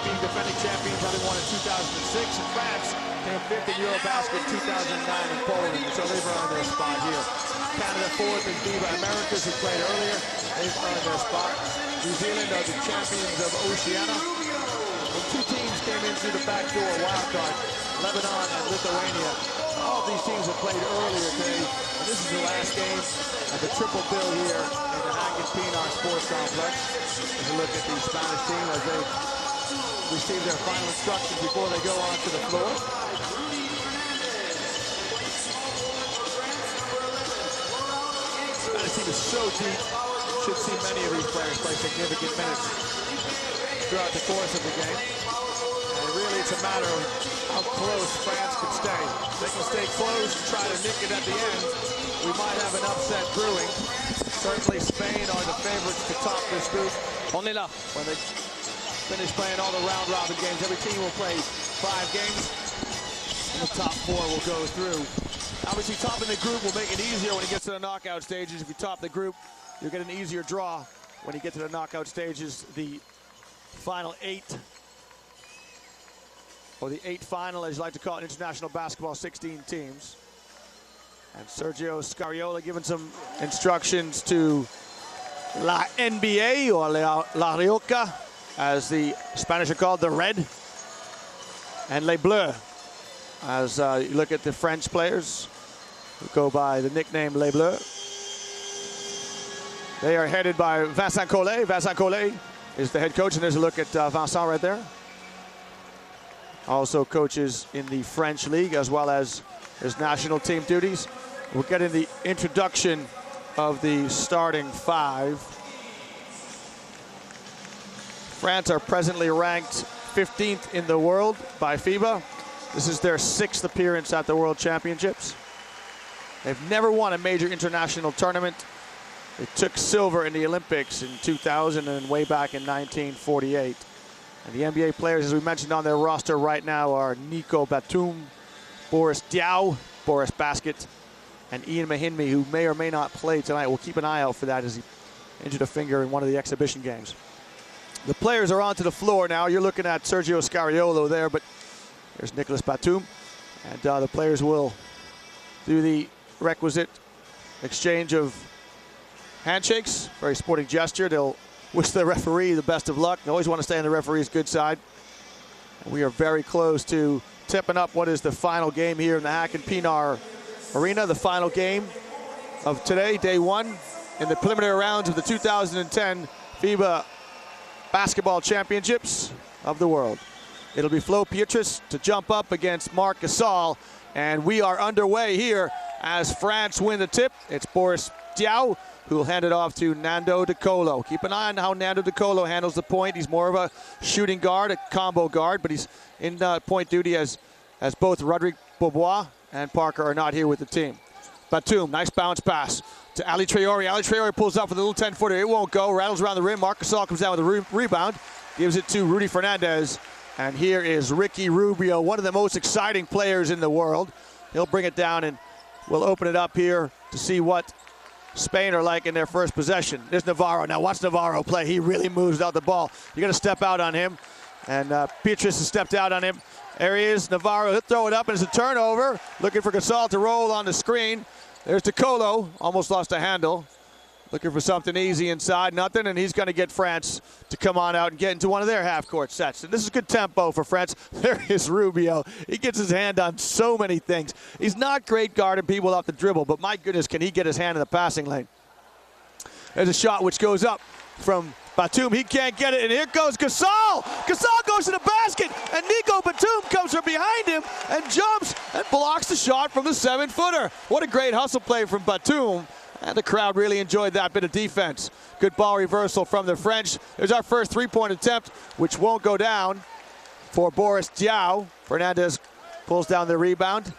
being defending champions, having won in 2006, and France came fifth in Eurobasket in 2009 in Poland, so they've earned their spot here. Canada fourth in FIBA Americas, who played earlier, they've earned their spot. New Zealand are the champions of Oceania. And two teams came in through the back door wildcard, Lebanon and Lithuania. All of these teams have played earlier today, and this is the last game of the triple bill here in the Hagen-Pienaar Sports Complex. As you look at the Spanish team as they receive their final instructions before they go onto the floor. Spanish team is so deep, should see many of these players play significant minutes throughout the course of the game. And really it's a matter of how close France can stay. If they can stay close and try to nick it at the end, we might have an upset brewing. Certainly Spain are the favorites to top this group. On est là. When they finish playing all the round-robin games, every team will play 5 games, and the top 4 will go through. Obviously, topping the group will make it easier when it gets to the knockout stages. If you top the group, you'll get an easier draw when you get to the knockout stages. The final 8, or the 8 final, as you like to call it, international basketball, 16 teams. And Sergio Scariolo giving some instructions to La NBA, or La Rioja, as the Spanish are called, the Red, and Les Bleus, as you look at the French players who go by the nickname Les Bleus. They are headed by Vincent Collet. Vincent Collet is the head coach, and there's a look at Vincent right there. Also coaches in the French league as well as his national team duties. We're getting the introduction of the starting 5. France are presently ranked 15th in the world by FIBA. This is their 6th appearance at the World Championships. They've never won a major international tournament. They took silver in the Olympics in 2000 and way back in 1948. And the NBA players, as we mentioned on their roster right now, are Nico Batum, Boris Diaw, Boris Basket, and Ian Mahinmi, who may or may not play tonight. We'll keep an eye out for that as he injured a finger in one of the exhibition games. The players are onto the floor now. You're looking at Sergio Scariolo there, but there's Nicolas Batum. And the players will do the requisite exchange of handshakes. Very sporting gesture. They'll wish the referee the best of luck. They always want to stay on the referee's good side. And we are very close to tipping up what is the final game here in the Hagen-Pienaar Arena, the final game of today, day 1, in the preliminary rounds of the 2010 FIBA Basketball Championships of the world. It'll be Flo Pietrus to jump up against Marc Gasol, and we are underway here as France win the tip. It's Boris Diaw who will hand it off to Nando De Colo. Keep an eye on how Nando De Colo handles the point. He's more of a shooting guard, a combo guard, but he's in point duty as both Rodrigue Beaubois and Parker are not here with the team. Batum, nice bounce pass to Ali Traore. Ali Traore pulls up with a little 10-footer. It won't go. Rattles around the rim. Marc Gasol comes down with a rebound. Gives it to Rudy Fernandez. And here is Ricky Rubio, one of the most exciting players in the world. He'll bring it down, and we'll open it up here to see what Spain are like in their first possession. There's Navarro. Now watch Navarro play. He really moves out the ball. You got to step out on him. And Pietrus has stepped out on him. There he is. Navarro, he'll throw it up, and it's a turnover. Looking for Gasol to roll on the screen. There's De Colo. Almost lost a handle. Looking for something easy inside. Nothing, and he's going to get France to come on out and get into one of their half-court sets. And this is good tempo for France. There is Rubio. He gets his hand on so many things. He's not great guarding people off the dribble, but my goodness, can he get his hand in the passing lane. There's a shot which goes up from Batum. He can't get it, and here goes Gasol. Gasol goes to the basket, and Nico Batum comes from behind him and jumps and blocks the shot from the 7-footer. What a great hustle play from Batum. And the crowd really enjoyed that bit of defense. Good ball reversal from the French. There's our first 3-point attempt, which won't go down for Boris Diaw. Fernandez pulls down the rebound.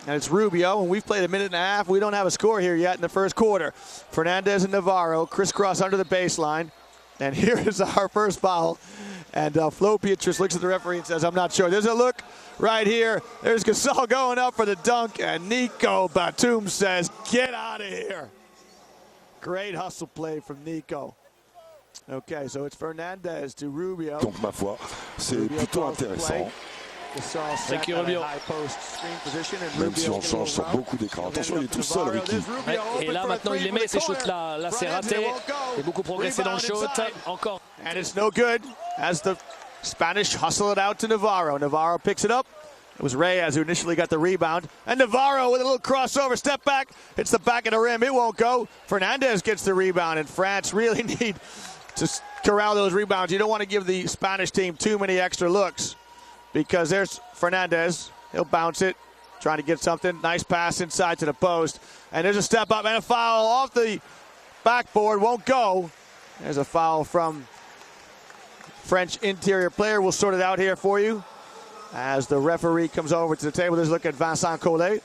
And it's Rubio, and we've played a minute and a half. We don't have a score here yet in the first quarter. Fernandez and Navarro crisscross under the baseline. And here is our first foul. And Flo Pietrus looks at the referee and says, I'm not sure. There's a look right here. There's Gasol going up for the dunk, and Nico Batum says, get out of here. Great hustle play from Nico. Okay, so it's Fernandez to Rubio. Donc ma foi, c'est plutôt intéressant. Ricky Rubio. Même si on change sur beaucoup d'écrans. Attention, il est tout seul, Ricky. Ouais, et là, maintenant, il les met, ces shoots-là. Là, c'est raté. Il a beaucoup progressé dans le shoot. Encore. And it's no good as the Spanish hustle it out to Navarro. Navarro picks it up. It was Reyes who initially got the rebound. And Navarro with a little crossover, step back, hits the back of the rim. It won't go. Fernandez gets the rebound, and France really need to corral those rebounds. You don't want to give the Spanish team too many extra looks, because there's Fernandez. He'll bounce it, trying to get something. Nice pass inside to the post. And there's a step up and a foul off the backboard. Won't go. There's a foul from French interior player. We'll sort it out here for you as the referee comes over to the table. There's a look at Vincent Collet.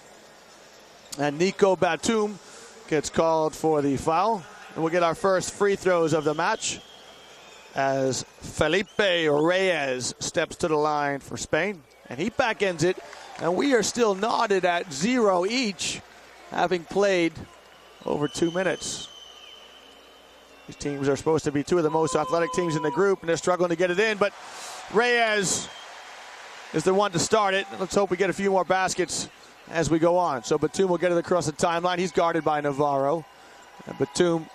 And Nico Batum gets called for the foul. And we'll get our first free throws of the match as Felipe Reyes steps to the line for Spain. And he back ends it. And we are still knotted at 0 each, having played over 2 minutes. These teams are supposed to be two of the most athletic teams in the group, and they're struggling to get it in. But Reyes is the one to start it. Let's hope we get a few more baskets as we go on. So Batum will get it across the timeline. He's guarded by Navarro. And Batum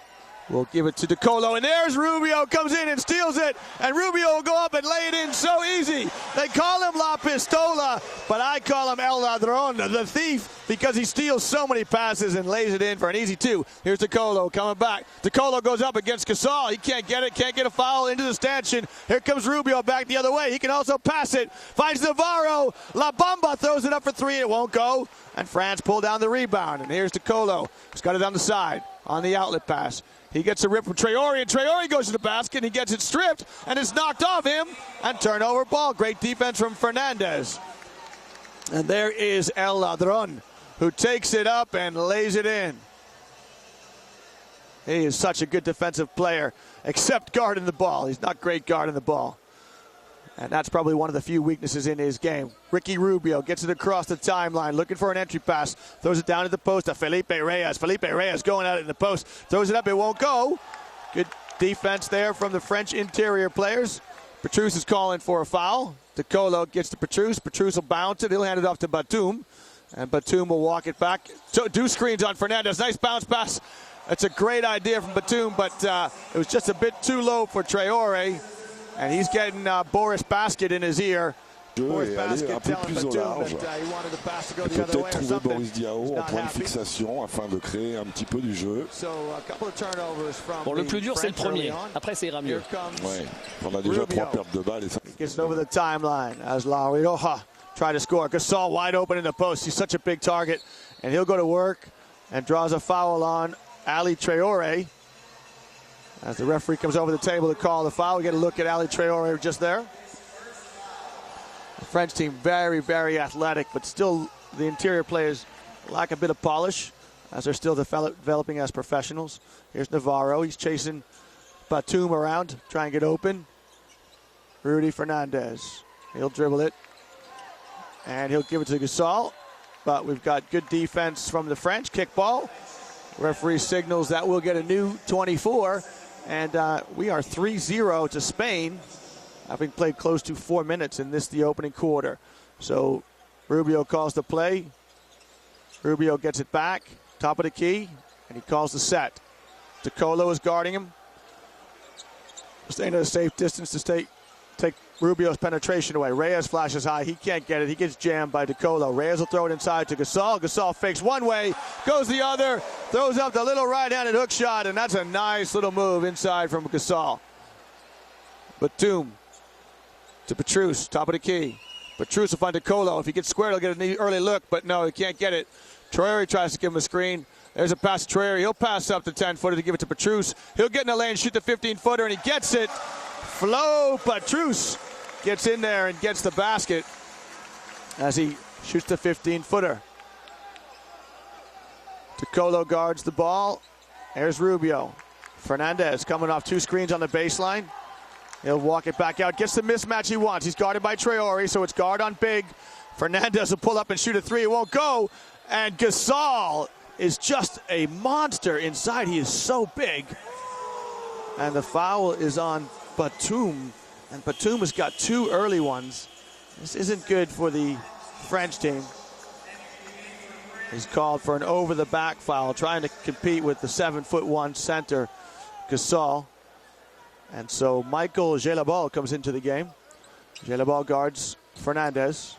will give it to DeColo, and there's Rubio, comes in and steals it, and Rubio will go up and lay it in so easy. They call him La Pistola, but I call him El Ladron, the thief, because he steals so many passes and lays it in for an easy two. Here's DeColo coming back. DeColo goes up against Gasol. He can't get it, can't get a foul into the stanchion. Here comes Rubio back the other way. He can also pass it. Finds Navarro. La Bamba throws it up for three. It won't go. And France pull down the rebound. And here's DeColo. He's got it on the side on the outlet pass. He gets a rip from Traore, and Traore goes to the basket, and he gets it stripped, and it's knocked off him, and turnover ball. Great defense from Fernandez. And there is El Ladron, who takes it up and lays it in. He is such a good defensive player, except guarding the ball. He's not great guarding the ball. And that's probably one of the few weaknesses in his game. Ricky Rubio gets it across the timeline, looking for an entry pass. Throws it down to the post to Felipe Reyes. Felipe Reyes going at it in the post. Throws it up, it won't go. Good defense there from the French interior players. Petrus is calling for a foul. DeColo gets to Petrus. Petrus will bounce it. He'll hand it off to Batum. And Batum will walk it back. So, do screens on Fernandez. Nice bounce pass. That's a great idea from Batum, but it was just a bit too low for Traore. And he's getting Boris Basket in his ear. Boris Basket telling Batum that he wanted the pass to go the other way or something. Boris Diaw en point de fixation afin de créer un petit peu du jeu. Bon, le plus dur, c'est le premier. Après, ça ira mieux. Ouais, on a déjà 3 pertes de balles. Gets over the timeline as La Rioja try to score. Gasol wide open in the post. He's such a big target. And he'll go to work and draws a foul on Ali Traore. As the referee comes over the table to call the foul, we get a look at Ali Traore just there. The French team very, very athletic, but still the interior players lack a bit of polish as they're still developing as professionals. Here's Navarro. He's chasing Batum around, trying to get open. Rudy Fernandez. He'll dribble it, and he'll give it to Gasol. But we've got good defense from the French. Kickball. Referee signals that we'll get a new 24. And we are 3-0 to Spain, having played close to 4 minutes in the opening quarter. So Rubio calls the play. Rubio gets it back, top of the key, and he calls the set. DeColo is guarding him. Staying at a safe distance to take Rubio's penetration away. Reyes flashes high. He can't get it. He gets jammed by DeColo. Reyes will throw it inside to Gasol. Gasol fakes one way, goes the other, throws up the little right-handed hook shot, and that's a nice little move inside from Gasol. Batum to Petrus, top of the key. Petrus will find DeColo. If he gets squared, he'll get an early look, but no, he can't get it. Traore tries to give him a screen. There's a pass to Traore. He'll pass up the 10-footer to give it to Petrus. He'll get in the lane, shoot the 15-footer, and he gets it. Flo Petrus gets in there and gets the basket as he shoots the 15-footer. DeColo guards the ball. There's Rubio. Fernandez coming off 2 screens on the baseline. He'll walk it back out. Gets the mismatch he wants. He's guarded by Traore, so it's guard on big. Fernandez will pull up and shoot a 3. It won't go. And Gasol is just a monster inside. He is so big. And the foul is on Batum. And Batum has got 2 early ones. This isn't good for the French team. He's called for an over-the-back foul, trying to compete with the 7'1" center, Gasol. And so Michael Gelabal comes into the game. Gelabal guards Fernandez.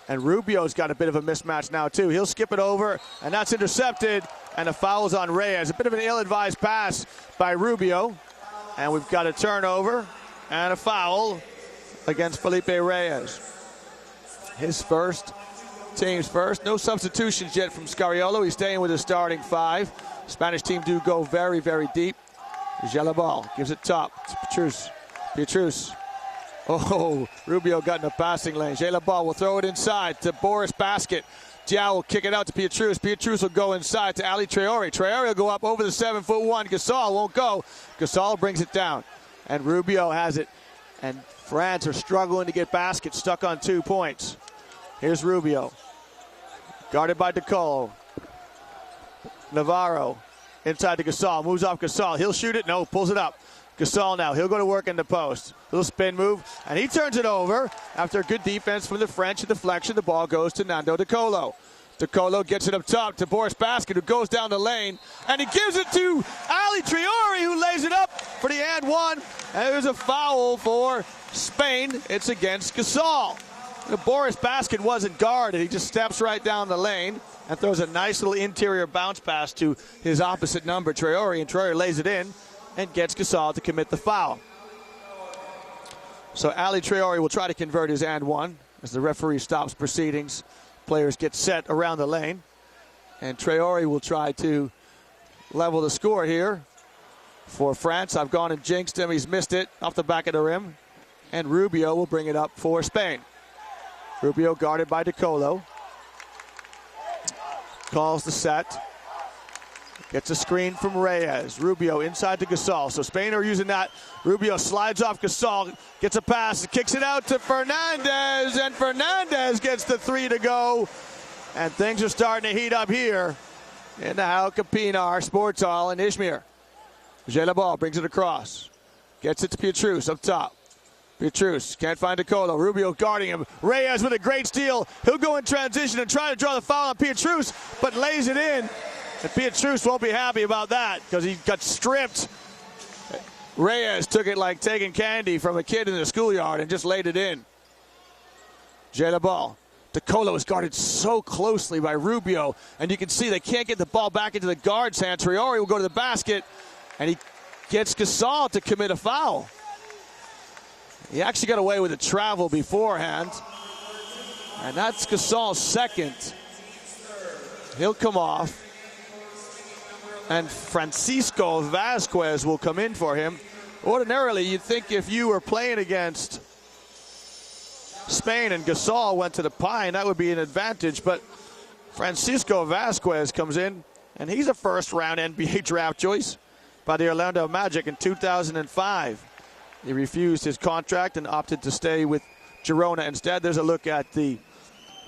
And Rubio's got a bit of a mismatch now, too. He'll skip it over, and that's intercepted. And a foul's on Reyes. A bit of an ill-advised pass by Rubio. And we've got a turnover and a foul against Felipe Reyes. His first, team's first. No substitutions yet from Scariolo. He's staying with his starting 5. Spanish team do go very, very deep. Gelabal gives it top to Pietrus. Oh, Rubio got in the passing lane. Gelabal will throw it inside to Boris Basket. Diao will kick it out to Pietrus. Pietrus will go inside to Ali Traore. Traore will go up over the 7'1". Gasol won't go. Gasol brings it down. And Rubio has it. And France are struggling to get Basket, stuck on 2 points. Here's Rubio. Guarded by DeColo. Navarro inside to Gasol. Moves off Gasol. He'll shoot it. No, pulls it up. Gasol now. He'll go to work in the post. Little spin move. And he turns it over. After a good defense from the French, a deflection, the ball goes to Nando DeColo. DeColo gets it up top to Boris Basket, who goes down the lane. And he gives it to Ali Traore, who lays it up for the and one. And there's a foul for Spain. It's against Gasol. Boris Basket wasn't guarded. He just steps right down the lane and throws a nice little interior bounce pass to his opposite number, Traore. And Traore lays it in and gets Gasol to commit the foul. So Ali Traore will try to convert his and one as the referee stops proceedings. Players get set around the lane. And Traore will try to level the score here for France. I've gone and jinxed him. He's missed it off the back of the rim. And Rubio will bring it up for Spain. Rubio guarded by DeColo. Calls the set. Gets a screen from Reyes. Rubio inside to Gasol. So Spain are using that. Rubio slides off Gasol. Gets a pass. Kicks it out to Fernandez. And Fernandez gets the 3 to go. And things are starting to heat up here in the Hal Kapinar Sports Hall in Izmir. Gelabal brings it across. Gets it to Pietrus up top. Pietrus can't find DeColo. Rubio guarding him. Reyes with a great steal. He'll go in transition and try to draw the foul on Pietrus, but lays it in. And Pietrus won't be happy about that because he got stripped. Reyes took it like taking candy from a kid in the schoolyard and just laid it in. Gelabal. DeColo is guarded so closely by Rubio, and you can see they can't get the ball back into the guard's hand. Traore will go to the basket, and he gets Gasol to commit a foul. He actually got away with a travel beforehand, and that's Gasol's second. He'll come off, and Francisco Vasquez will come in for him. Ordinarily, you'd think if you were playing against Spain and Gasol went to the pine, that would be an advantage, but Francisco Vasquez comes in, and he's a first-round NBA draft choice by the Orlando Magic in 2005. He refused his contract and opted to stay with Girona instead. There's a look at the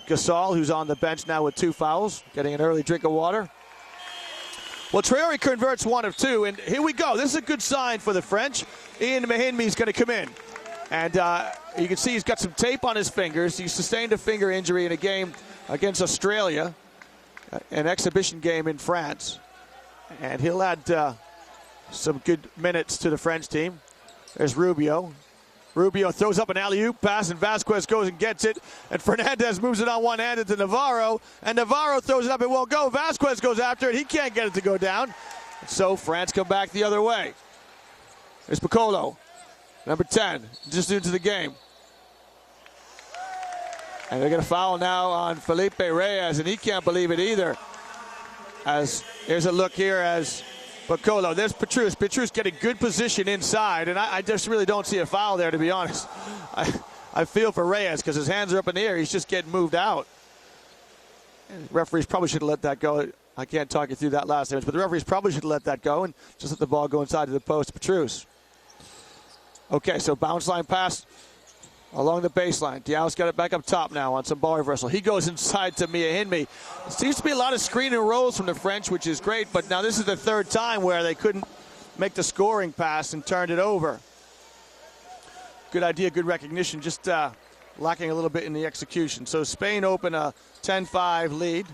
Gasol, who's on the bench now with 2 fouls, getting an early drink of water. Well, Traore converts 1 of 2, and here we go. This is a good sign for the French. Ian Mahinmi's going to come in. And you can see he's got some tape on his fingers. He sustained a finger injury in a game against Australia, an exhibition game in France. And he'll add some good minutes to the French team. There's Rubio. Rubio throws up an alley-oop pass, and Vasquez goes and gets it. And Fernandez moves it on one-handed to Navarro. And Navarro throws it up, it won't go. Vasquez goes after it. He can't get it to go down. So France come back the other way. There's Piccolo, number 10, just into the game. And they're going to foul now on Felipe Reyes, and he can't believe it either. As here's a look here as Piccolo. There's Pietrus. Pietrus getting good position inside, and I just really don't see a foul there, to be honest. I feel for Reyes because his hands are up in the air. He's just getting moved out. And referees probably should have let that go. I can't talk you through that last image, but the referees probably should have let that go and just let the ball go inside to the post. Pietrus. Okay, so bounce line pass along the baseline. Diaw's got it back up top now on some ball reversal. He goes inside to Mahinmi. Seems to be a lot of screen and rolls from the French, which is great, but now this is the 3rd time where they couldn't make the scoring pass and turned it over. Good idea, good recognition, just lacking a little bit in the execution. So Spain open a 10-5 lead,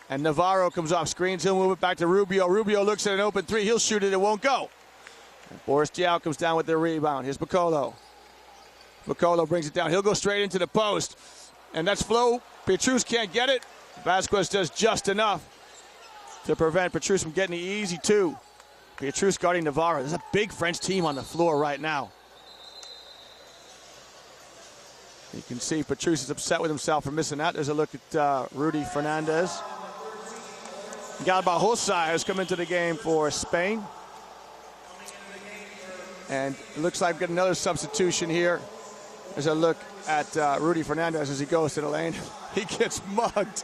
and Navarro comes off screens. He'll move it back to Rubio. Rubio looks at an open three. He'll shoot it. It won't go. And Boris Diaw comes down with the rebound. Here's Bacolo. Bacolo brings it down. He'll go straight into the post, and that's flow. Pietrus can't get it. Vasquez does just enough to prevent Pietrus from getting the easy two. Pietrus guarding Navarro. There's a big French team on the floor right now. You can see Pietrus is upset with himself for missing that. There's a look at Rudy Fernandez. Garbajosa has come into the game for Spain. And it looks like we've got another substitution here. There's a look at Rudy Fernandez as he goes to the lane. He gets mugged.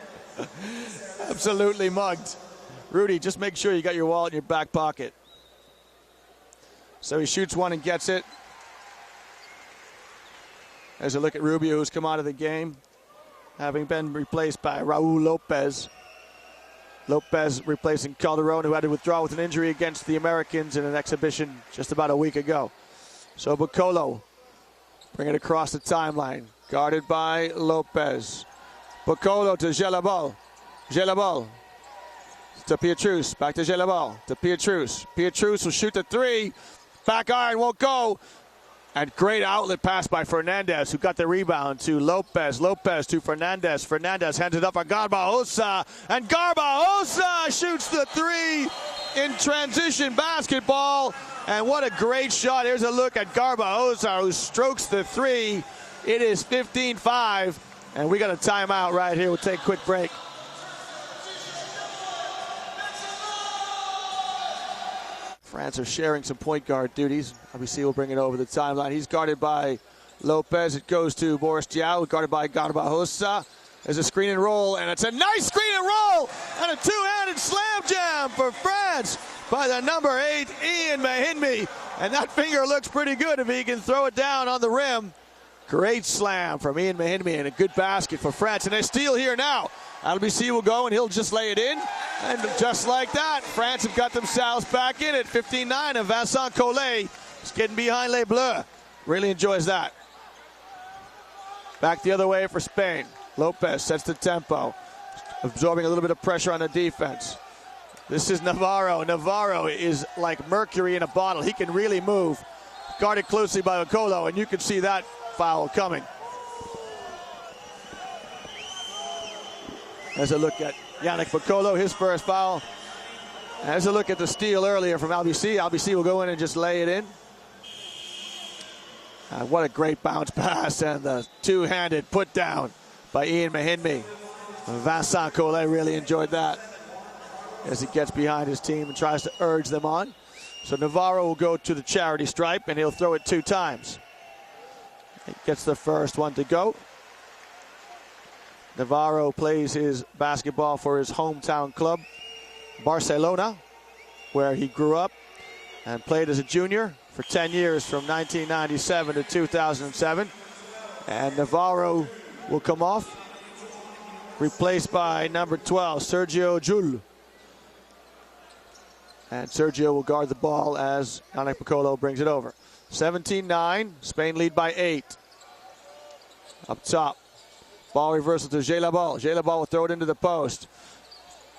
Absolutely mugged. Rudy, just make sure you got your wallet in your back pocket. So he shoots one and gets it. There's a look at Rubio, who's come out of the game, having been replaced by Raul Lopez. Lopez replacing Calderon, who had to withdraw with an injury against the Americans in an exhibition just about a week ago. So Bacolo bring it across the timeline, guarded by Lopez. Bacolo to Gelabal. Gelabal to Pietrus, back to Gelabal, to Pietrus. Pietrus will shoot the three. Back iron won't go. And great outlet pass by Fernandez, who got the rebound to Lopez. Lopez to Fernandez. Fernandez hands it up for Garbajosa. And Garbajosa shoots the three in transition basketball. And what a great shot. Here's a look at Garbajosa, who strokes the three. It is 15-5. And we got a timeout right here. We'll take a quick break. France are sharing some point guard duties. Obviously, we'll bring it over the timeline. He's guarded by Lopez. It goes to Boris Diaw, guarded by Garbajosa. There's a screen and roll, and it's a nice screen and roll, and a two-handed slam jam for France by the number 8, Ian Mahinmi. And that finger looks pretty good if he can throw it down on the rim. Great slam from Ian Mahinmi, and a good basket for France. And they steal here now. LBC will go, and he'll just lay it in. And just like that, France have got themselves back in it. 15-9, and Vincent Collet is getting behind Les Bleus. Really enjoys that. Back the other way for Spain. Lopez sets the tempo, absorbing a little bit of pressure on the defense. This is Navarro. Navarro is like mercury in a bottle. He can really move. Guarded closely by Bacolo, and you can see that foul coming. As a look at Yannick Bacolo, his first foul. As a look at the steal earlier from LBC. LBC will go in and just lay it in. What a great bounce pass, and the two-handed put down by Ian Mahinmi. Vincent Collet really enjoyed that as he gets behind his team and tries to urge them on. So Navarro will go to the charity stripe, and he'll throw it 2 times. He gets the first one to go. Navarro plays his basketball for his hometown club, Barcelona, where he grew up and played as a junior for 10 years from 1997 to 2007. And Navarro will come off, replaced by number 12, Sergio Jules. And Sergio will guard the ball as Yannick Bacolo brings it over. 17-9, Spain lead by 8. Up top, ball reversal to Gelabal. Gelabal will throw it into the post.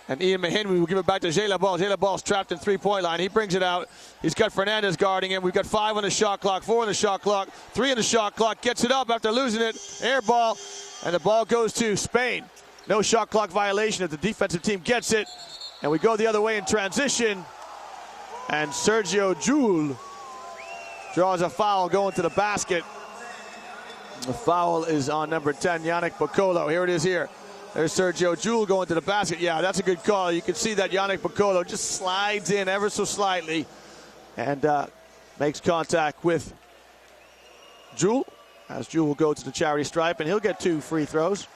And Ian Mahinmi will give it back to Gelabal. Gelabal's trapped in three-point line. He brings it out. He's got Fernandez guarding him. We've got 5 on the shot clock, 4 on the shot clock, 3 on the shot clock. Gets it up after losing it. Air ball. And the ball goes to Spain. No shot clock violation if the defensive team gets it. And we go the other way in transition. And Sergio Jules draws a foul going to the basket. The foul is on number 10, Yannick Bacolo. Here it is here. There's Sergio Jules going to the basket. Yeah, that's a good call. You can see that Yannick Bacolo just slides in ever so slightly and makes contact with Jules. As Jules will go to the charity stripe, and he'll get 2 free throws.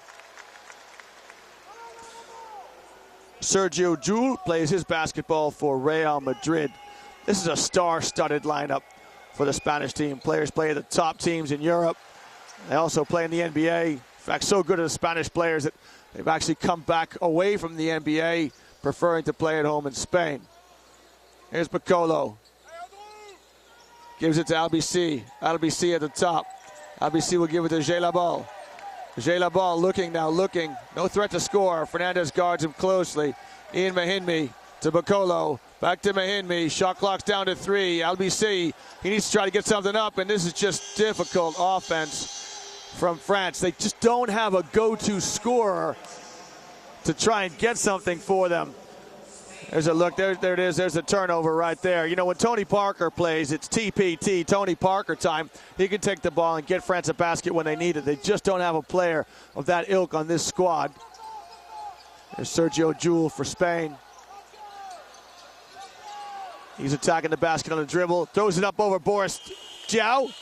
Sergio Jules plays his basketball for Real Madrid. This is a star-studded lineup for the Spanish team. Players play at the top teams in Europe. They also play in the NBA. In fact, so good are the Spanish players that they've actually come back away from the NBA, preferring to play at home in Spain. Here's Bacolo. Gives it to LBC. LBC at the top. LBC will give it to Gelabal. Gelabal looking now, looking. No threat to score. Fernandez guards him closely. Ian Mahinmi to Bacolo. Back to Mahinmi. Shot clock's down to 3. LBC, he needs to try to get something up, and this is just difficult offense from France. They just don't have a go-to scorer to try and get something for them. There's a look, there it is, there's a turnover right there. You know, when Tony Parker plays, it's TPT, Tony Parker time. He can take the ball and get France a basket when they need it. They just don't have a player of that ilk on this squad. There's Sergio Jul for Spain. He's attacking the basket on the dribble, throws it up over Boris Diaw.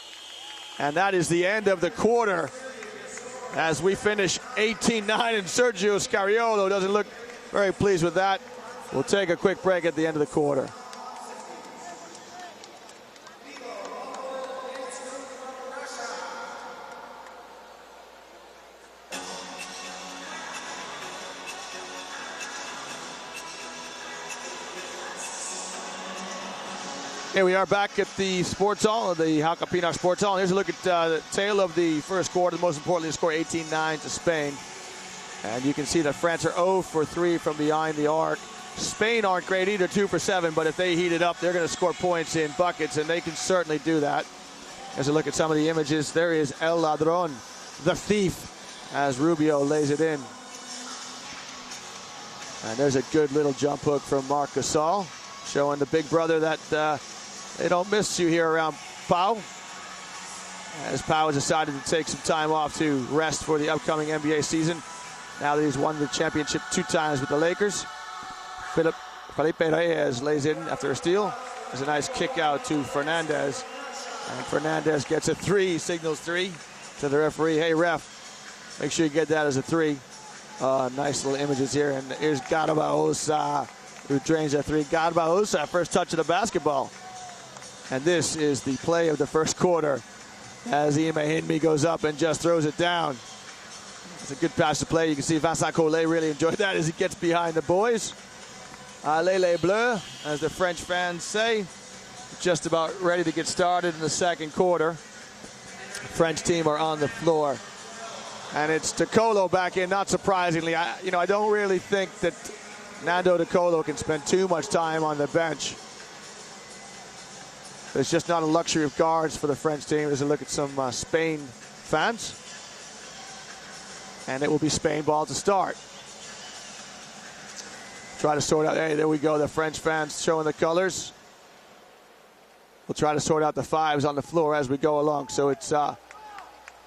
And that is the end of the quarter as we finish 18-9, and Sergio Scariolo doesn't look very pleased with that. We'll take a quick break at the end of the quarter. Here we are back at the Sports Hall, the Jalcapinar Sports Hall. Here's a look at the tail of the first quarter. Most importantly, the score 18-9 to Spain. And you can see that France are 0 for 3 from behind the arc. Spain aren't great either, 2 for 7, but if they heat it up, they're going to score points in buckets, and they can certainly do that. As a look at some of the images, there is El Ladron, the thief, as Rubio lays it in. And there's a good little jump hook from Marc Gasol, showing the big brother that they don't miss you here around Pau. As Pau has decided to take some time off to rest for the upcoming NBA season, now that he's won the championship 2 times with the Lakers. Felipe Reyes lays in after a steal. There's a nice kick out to Fernandez. And Fernandez gets a 3, signals 3 to the referee. Hey, ref, make sure you get that as a 3. Nice little images here. And here's Garbajosa, who drains a 3. Garbajosa, first touch of the basketball. And this is the play of the first quarter as Ian Mahinmi goes up and just throws it down. It's a good pass to play. You can see Vincent Collet really enjoyed that as he gets behind the boys. Allez les Bleus, as the French fans say. Just about ready to get started in the second quarter. French team are on the floor. And it's DeColo back in, not surprisingly. I don't really think that Nando DeColo can spend too much time on the bench. There's just not a luxury of guards for the French team. There's a look at some Spain fans. And it will be Spain ball to start. Try to sort out, hey, there we go, the French fans showing the colors. We'll try to sort out the 5s on the floor as we go along. So it's Raul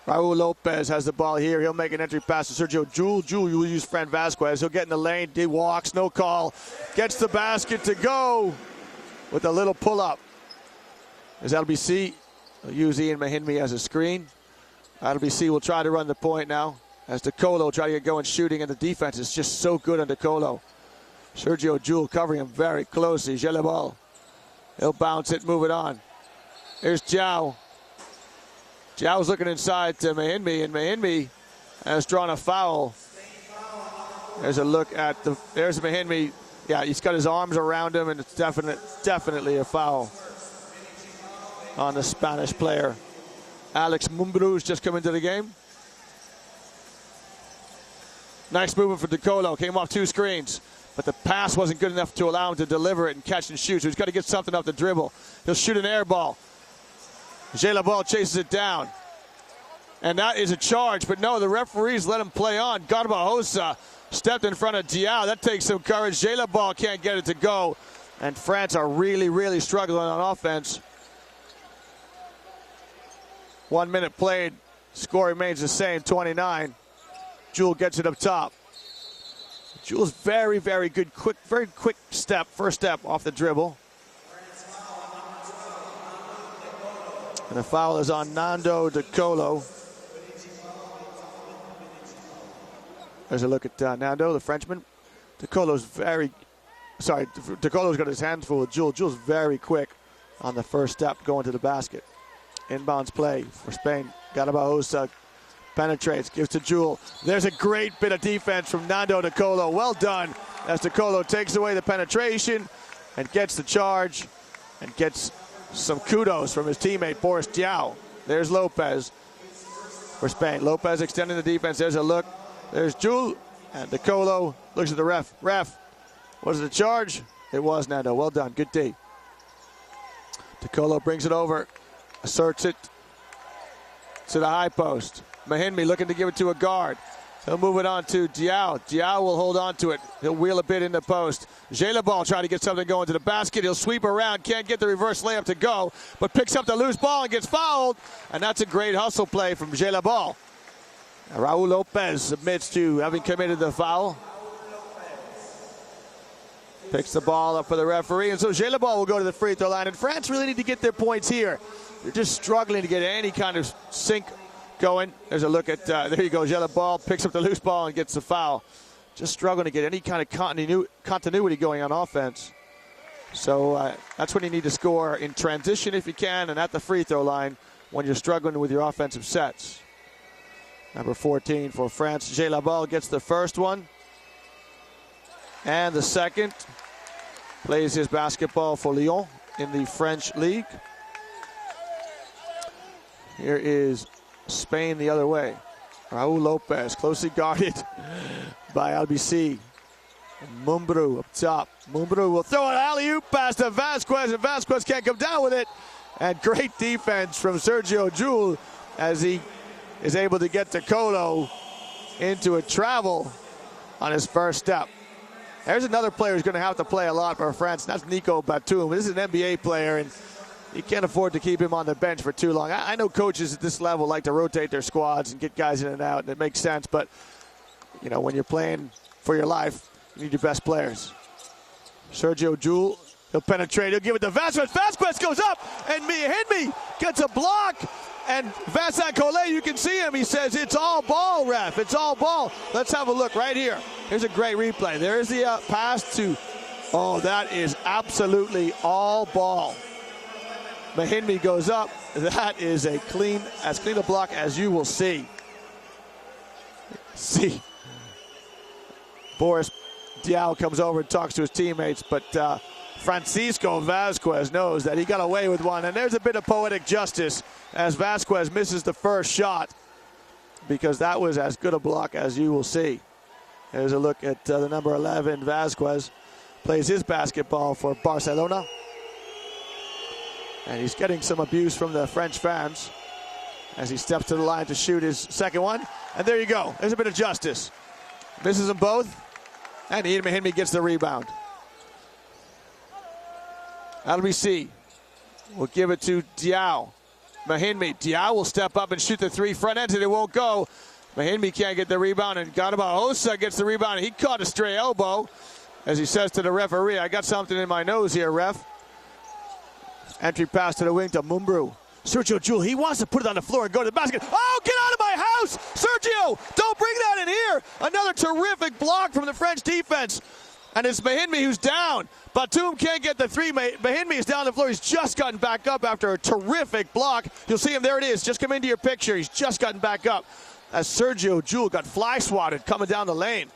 Lopez has the ball here. He'll make an entry pass to Sergio Jul. Jul will use Fran Vasquez. He'll get in the lane. He walks, no call. Gets the basket to go with a little pull-up. As LBC will use Ian Mahinmi as a screen. LBC will try to run the point now as DeColo try to get going shooting, and the defense is just so good on DeColo. Sergio Jul covering him very closely. Gelabal. He'll bounce it, move it on. Here's Diaw. Diaw's looking inside to Mahinmi, and Mahinmi has drawn a foul. There's a look at there's Mahinmi. Yeah, he's got his arms around him, and it's definitely a foul on the Spanish player. Alex Mumbrú's just come into the game. Nice movement for DeColo. Came off 2 screens. But the pass wasn't good enough to allow him to deliver it and catch and shoot. So he's got to get something off the dribble. He'll shoot an air ball. Gelabal chases it down. And that is a charge. But no, the referees let him play on. Garbajosa stepped in front of Diaw. That takes some courage. Gelabal can't get it to go. And France are really, really struggling on offense. 1 minute played. Score remains the same, 29. Jul gets it up top. Jul's very, very good, very quick step, first step off the dribble. And the foul is on Nando DeColo. There's a look at Nando, the Frenchman. DeColo's got his hands full with Jul. Jul's very quick on the first step going to the basket. Inbounds play for Spain. Garbajosa penetrates, gives to Jul. There's a great bit of defense from Nando DeColo. Well done as DeColo takes away the penetration and gets the charge and gets some kudos from his teammate, Boris Diaw. There's Lopez for Spain. Lopez extending the defense. There's a look. There's Jul. And De Colo looks at the ref. Ref, was it a charge? It was, Nando. Well done. Good D. De Colo brings it over. Asserts it to the high post. Mahinmi looking to give it to a guard. He'll move it on to Diaw. Diaw will hold on to it. He'll wheel a bit in the post. Gelabal trying to get something going to the basket. He'll sweep around. Can't get the reverse layup to go, but picks up the loose ball and gets fouled. And that's a great hustle play from Gelabal. Raul Lopez admits to having committed the foul. Picks the ball up for the referee. And so Gelabal will go to the free throw line. And France really need to get their points here. They're just struggling to get any kind of sync going. There's a look at, there you go, Gelabal picks up the loose ball and gets the foul. Just struggling to get any kind of continuity going on offense. So that's when you need to score in transition if you can, and at the free throw line when you're struggling with your offensive sets. Number 14 for France, Gelabal gets the first one. And the second. Plays his basketball for Lyon in the French league. Here is Spain the other way. Raul Lopez closely guarded by Albisi. Mumbrú up top. Mumbrú will throw an alley-oop pass to Vasquez, and Vasquez can't come down with it. And great defense from Sergio Jul as he is able to get De Colo into a travel on his first step. There's another player who's going to have to play a lot for France. That's Nico Batum. This is an NBA player, and you can't afford to keep him on the bench for too long. I know coaches at this level like to rotate their squads and get guys in and out, and it makes sense. But, you know, when you're playing for your life, you need your best players. Sergio Jul, he'll penetrate. He'll give it to Vasquez. Vasquez goes up, and Mahinmi gets a block. And Vincent Collet, you can see him. He says, it's all ball, ref. It's all ball. Let's have a look right here. Here's a great replay. There's the pass to, oh, that is absolutely all ball. Mahinmi goes up. That is as clean a block as you will see. See, Boris Diaw comes over and talks to his teammates, but Francisco Vasquez knows that he got away with one, and there's a bit of poetic justice as Vasquez misses the first shot because that was as good a block as you will see. There's a look at the number 11, Vasquez. Plays his basketball for Barcelona. And he's getting some abuse from the French fans as he steps to the line to shoot his second one. And there you go. There's a bit of justice. Misses them both. And Ian Mahinmi gets the rebound. LBC will give it to Diaw. Mahinmi. Diaw will step up and shoot the three front ends, and it won't go. Mahinmi can't get the rebound, and Garbajosa gets the rebound. He caught a stray elbow as he says to the referee, I got something in my nose here, ref. Entry pass to the wing to Mumbrú. Sergio Jul, he wants to put it on the floor and go to the basket. Oh, get out of my house! Sergio, don't bring that in here! Another terrific block from the French defense. And it's Mahinmi who's down. Batum can't get the three. Mahinmi is down the floor. He's just gotten back up after a terrific block. You'll see him. There it is. Just come into your picture. He's just gotten back up as Sergio Jul got fly swatted coming down the lane.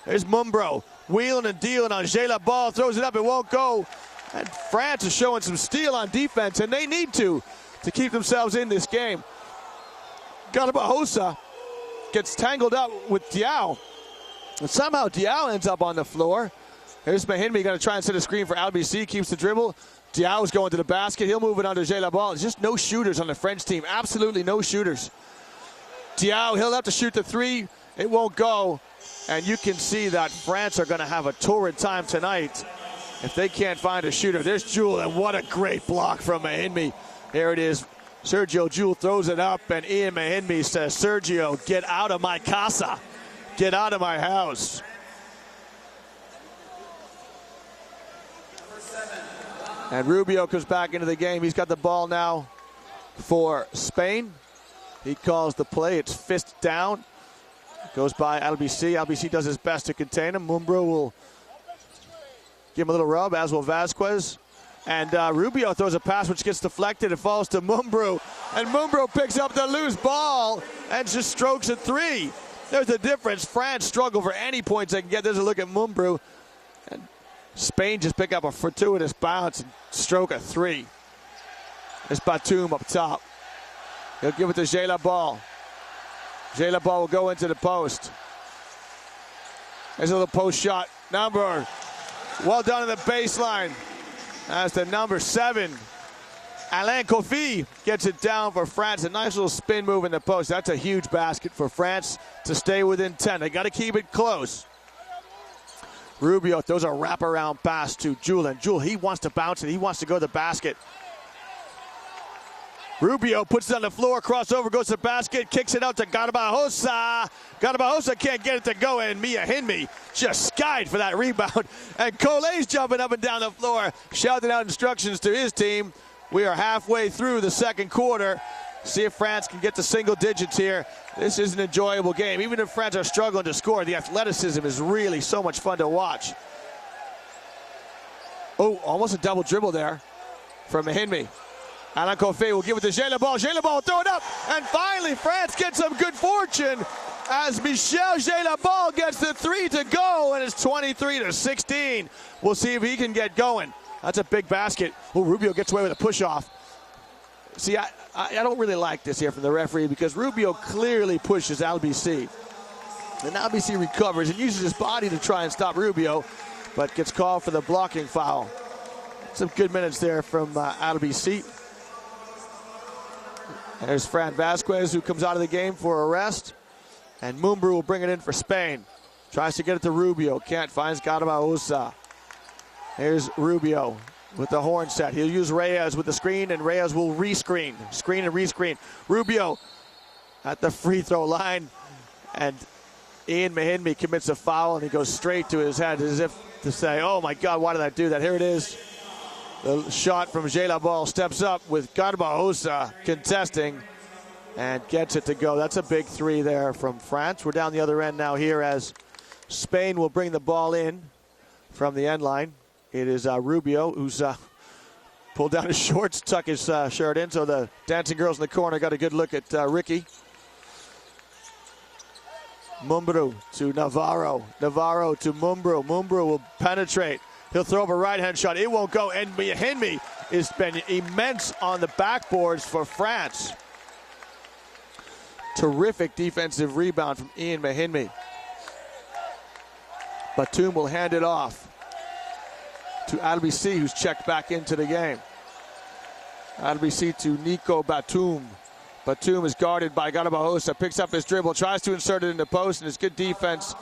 There's Mumbrú wheeling and dealing on Gelabal. Throws it up. It won't go. And France is showing some steel on defense, and they need to keep themselves in this game. Garbajosa gets tangled up with Diaw. And somehow Diaw ends up on the floor. Here's Mahinmi going to try and set a screen for Albisi. Keeps the dribble. Diaw is going to the basket. He'll move it under Gelabal. There's just no shooters on the French team. Absolutely no shooters. Diaw, he'll have to shoot the three. It won't go. And you can see that France are going to have a torrid time tonight if they can't find a shooter. There's Jul, and what a great block from Mahinmi. Here it is. Sergio Jul throws it up, and Ian Mahinmi says, Sergio, get out of my casa. Get out of my house. And Rubio comes back into the game. He's got the ball now for Spain. He calls the play. It's fist down. Goes by Albisi. Albisi does his best to contain him. Mumbrú will give him a little rub, as will Vasquez. And Rubio throws a pass which gets deflected. It falls to Mumbrú. And Mumbrú picks up the loose ball and just strokes a three. There's the difference. France struggle for any points they can get. There's a look at Mumbrú. And Spain just pick up a fortuitous bounce and stroke a three. It's Batum up top. He'll give it to Jayla Ball. Jayla Ball will go into the post. There's a little post shot. Number. Well done on the baseline. That's the number 7. Alain Kofi gets it down for France. A nice little spin move in the post. That's a huge basket for France to stay within 10. They got to keep it close. Rubio throws a wraparound pass to Jewel. And Jewel, he wants to bounce it. He wants to go to the basket. Rubio puts it on the floor, crossover, goes to the basket, kicks it out to Garbajosa. Garbajosa can't get it to go, and Mia Hinmi just skied for that rebound. And Collet's jumping up and down the floor, shouting out instructions to his team. We are halfway through the second quarter. See if France can get to single digits here. This is an enjoyable game. Even if France are struggling to score, the athleticism is really so much fun to watch. Oh, almost a double dribble there from Hinmi. Alain Kofi will give it to Jayla Ball. Jayla Ball will throw it up. And finally, France gets some good fortune as Michel Jayla Ball gets the 3 to go, and it's 23-16. We'll see if he can get going. That's a big basket. Oh, Rubio gets away with a push-off. See, I don't really like this here from the referee because Rubio clearly pushes LBC. And LBC recovers and uses his body to try and stop Rubio, but gets called for the blocking foul. Some good minutes there from LBC. There's Fran Vasquez, who comes out of the game for a rest. And Mumbrú will bring it in for Spain. Tries to get it to Rubio. Can't, finds Garbajosa. Here's Rubio with the horn set. He'll use Reyes with the screen, and Reyes will rescreen. Screen and rescreen. Rubio at the free throw line. And Ian Mahinmi commits a foul, and he goes straight to his head as if to say, oh my God, why did I do that? Here it is. The shot from Jayla Ball steps up with Garbajosa contesting and gets it to go. That's a big 3 there from France. We're down the other end now here as Spain will bring the ball in from the end line. It is Rubio who's pulled down his shorts, tuck his shirt in, so the dancing girls in the corner got a good look at Ricky. Mumbrú to Navarro. Navarro to Mumbrú. Mumbrú will penetrate. He'll throw up a right-hand shot. It won't go. And Hinmi has been immense on the backboards for France. Terrific defensive rebound from Ian Mahinmi. Batum will hand it off to LBC, who's checked back into the game. LBC to Nico Batum. Batum is guarded by Garbajosa, picks up his dribble, tries to insert it in the post, and it's good defense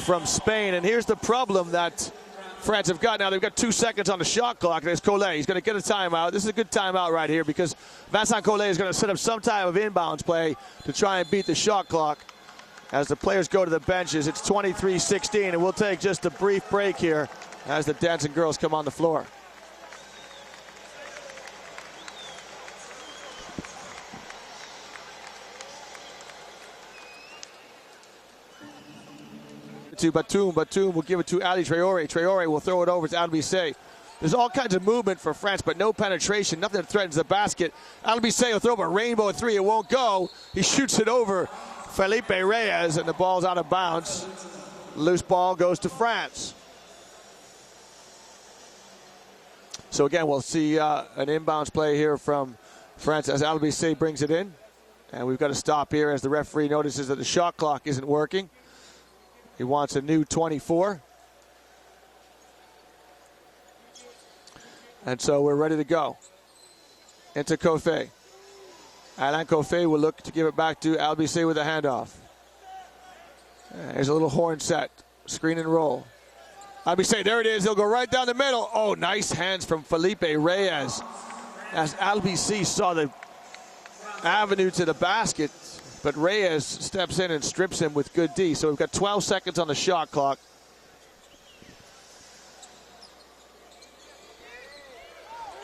from Spain. And here's the problem that France have got now. They've got 2 seconds on the shot clock. There's Collet. He's going to get a timeout. This is a good timeout right here because Vincent Collet is going to set up some type of inbounds play to try and beat the shot clock. As the players go to the benches, it's 23-16, and we'll take just a brief break here as the dancing girls come on the floor. To Batum. Batum will give it to Ali Traoré. Traoré will throw it over to Albicé. There's all kinds of movement for France, but no penetration. Nothing that threatens the basket. Albicé will throw up a rainbow 3. It won't go. He shoots it over Felipe Reyes, and the ball's out of bounds. Loose ball goes to France. So again, we'll see an inbounds play here from France as Albicé brings it in. And we've got to stop here as the referee notices that the shot clock isn't working. He wants a new 24. And so we're ready to go. Into Kofi. Alain Kofi will look to give it back to Albicé with a handoff. There's a little horn set. Screen and roll. Albicé, there it is. He'll go right down the middle. Oh, nice hands from Felipe Reyes. As Albicé saw the avenue to the basket, but Reyes steps in and strips him with good D. So we've got 12 seconds on the shot clock.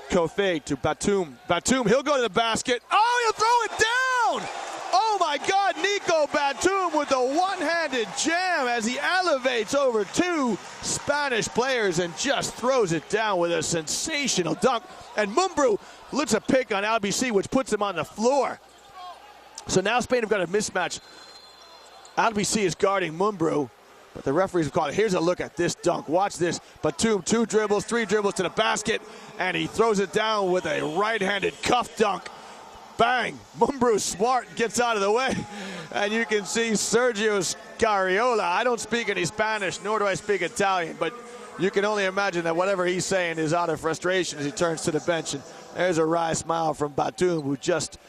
Kofi to Batum. Batum, he'll go to the basket. Oh, he'll throw it down! Oh my God, Nico Batum with a one-handed jam as he elevates over 2 Spanish players and just throws it down with a sensational dunk. And Mumbrú lifts a pick on Albicé, which puts him on the floor. So now Spain have got a mismatch. Albicé is guarding Mumbrú. But the referees have called it. Here's a look at this dunk. Watch this. Batum, 2 dribbles, 3 dribbles to the basket, and he throws it down with a right-handed cuff dunk. Bang! Mumbrou Smart gets out of the way, and you can see Sergio Scariola. I don't speak any Spanish, nor do I speak Italian, but you can only imagine that whatever he's saying is out of frustration as he turns to the bench. And there's a wry smile from Batum, who just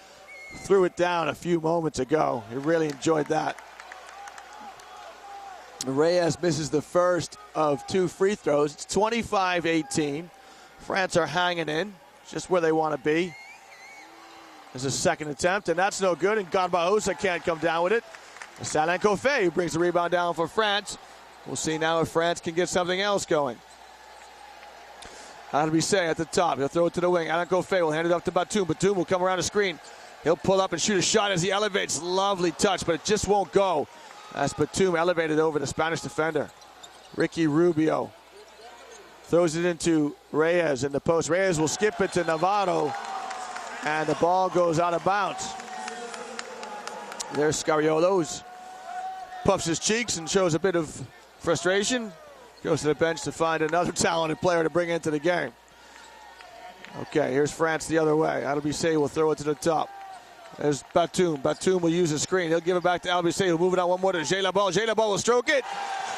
threw it down a few moments ago. He really enjoyed that. Reyes misses the first of 2 free throws. It's 25-18. France are hanging in, just where they want to be. There's a second attempt, and that's no good, and Garbajosa can't come down with it. Alain Koffé who brings the rebound down for France. We'll see now if France can get something else going. Albisset at the top. He'll throw it to the wing. Alain Koffé will hand it off to Batum. Batum will come around the screen. He'll pull up and shoot a shot as he elevates. Lovely touch, but it just won't go as Batum elevated over the Spanish defender. Ricky Rubio throws it into Reyes in the post. Reyes will skip it to Navarro, and the ball goes out of bounds. There's Scariolo, puffs his cheeks and shows a bit of frustration. Goes to the bench to find another talented player to bring into the game. Okay, here's France the other way. Albisset will throw it to the top. There's Batum. Batum will use a screen. He'll give it back to Albisset, who'll move it on one more to Gelabal. Gelabal will stroke it.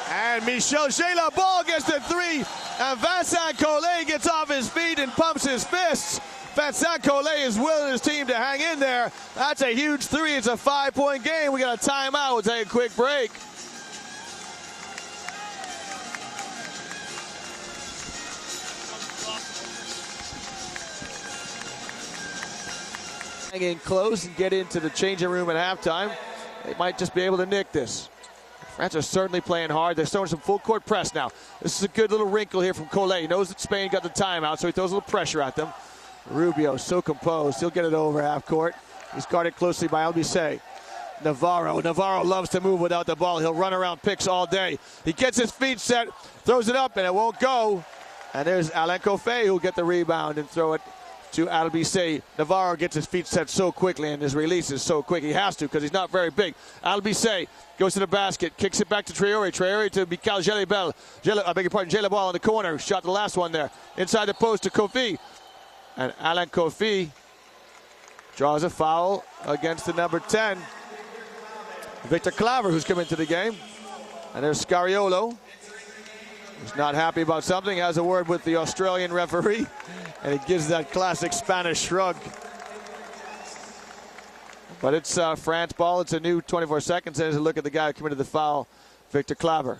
And Michel Gelabal gets the 3. And Vincent Collet gets off his feet and pumps his fists. Vincent Collet is willing his team to hang in there. That's a huge 3. It's a 5-point game. We got a timeout. We'll take a quick break. Hang in close and get into the changing room at halftime. They might just be able to nick this. France are certainly playing hard. They're throwing some full court press now. This is a good little wrinkle here from Collet. He knows that Spain got the timeout, so he throws a little pressure at them. Rubio, so composed. He'll get it over half court. He's guarded closely by Albisset. Navarro loves to move without the ball. He'll run around picks all day. He gets his feet set, throws it up, and it won't go. And there's Alain Koffé who'll get the rebound and throw it to Albisset. Navarro gets his feet set so quickly, and his release is so quick. He has to because he's not very big. Albisset goes to the basket, kicks it back to Traoré. Traoré to Michael Gelabal. Gelabal in the corner. Shot the last one there. Inside the post to Kofi. And Alain Kofi draws a foul against the number 10. Victor Claver, who's come into the game. And there's Scariolo, who's not happy about something, has a word with the Australian referee, and he gives that classic Spanish shrug. But it's France ball. It's a new 24 seconds. There's a look at the guy who committed the foul, Victor Claver.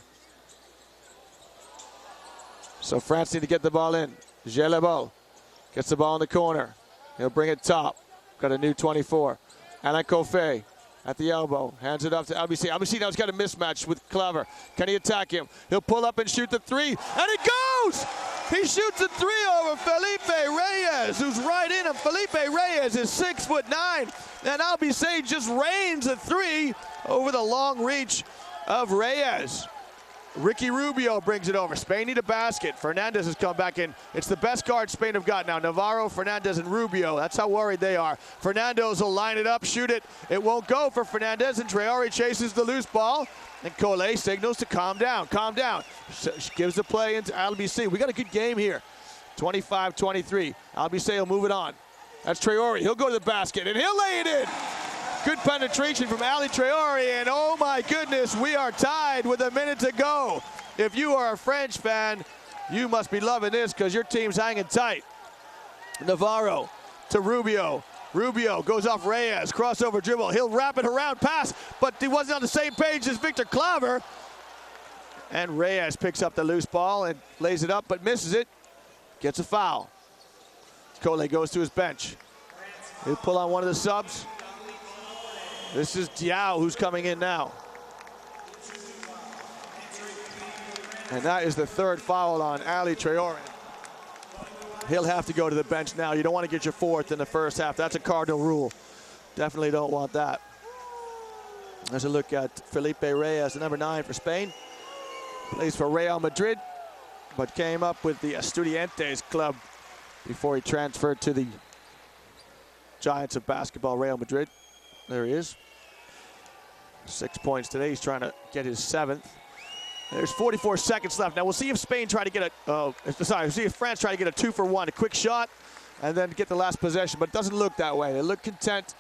So France need to get the ball in. Gelabal gets the ball in the corner. He'll bring it top. Got a new 24. Alain Koffé at the elbow. Hands it off to Albisset. Albisset now has got a mismatch with Claver. Can he attack him? He'll pull up and shoot the 3. And it goes! He shoots a 3 over Felipe Reyes, who's right in him. Felipe Reyes is 6'9". And Albisset just rains a 3 over the long reach of Reyes. Ricky Rubio brings it over. Spain need a basket. Fernandez has come back in. It's the best guard Spain have got now. Navarro, Fernandez, and Rubio. That's how worried they are. Fernandez will line it up, shoot it. It won't go for Fernandez, and Traoré chases the loose ball. And Collet signals to calm down, calm down. Gives the play into Albisset. We got a good game here. 25-23. Albisset will move it on. That's Traoré. He'll go to the basket, and he'll lay it in. Good penetration from Ali Traoré, and oh my goodness, we are tied with a minute to go. If you are a French fan, you must be loving this because your team's hanging tight. Navarro to Rubio. Rubio goes off Reyes, crossover dribble. He'll wrap it around, pass, but he wasn't on the same page as Victor Claver. And Reyes picks up the loose ball and lays it up, but misses it. Gets a foul. Collet goes to his bench. He'll pull on one of the subs. This is Diao who's coming in now. And that is the 3rd foul on Ali Traoré. He'll have to go to the bench now. You don't want to get your 4th in the first half. That's a cardinal rule. Definitely don't want that. There's a look at Felipe Reyes, the number 9 for Spain. Plays for Real Madrid, but came up with the Estudiantes club before he transferred to the Giants of basketball, Real Madrid. There he is. 6 points today. He's trying to get his 7th. There's 44 seconds left. Now we'll see if Spain try to get see if France try to get a 2-for-1, a quick shot, and then get the last possession. But it doesn't look that way. They look content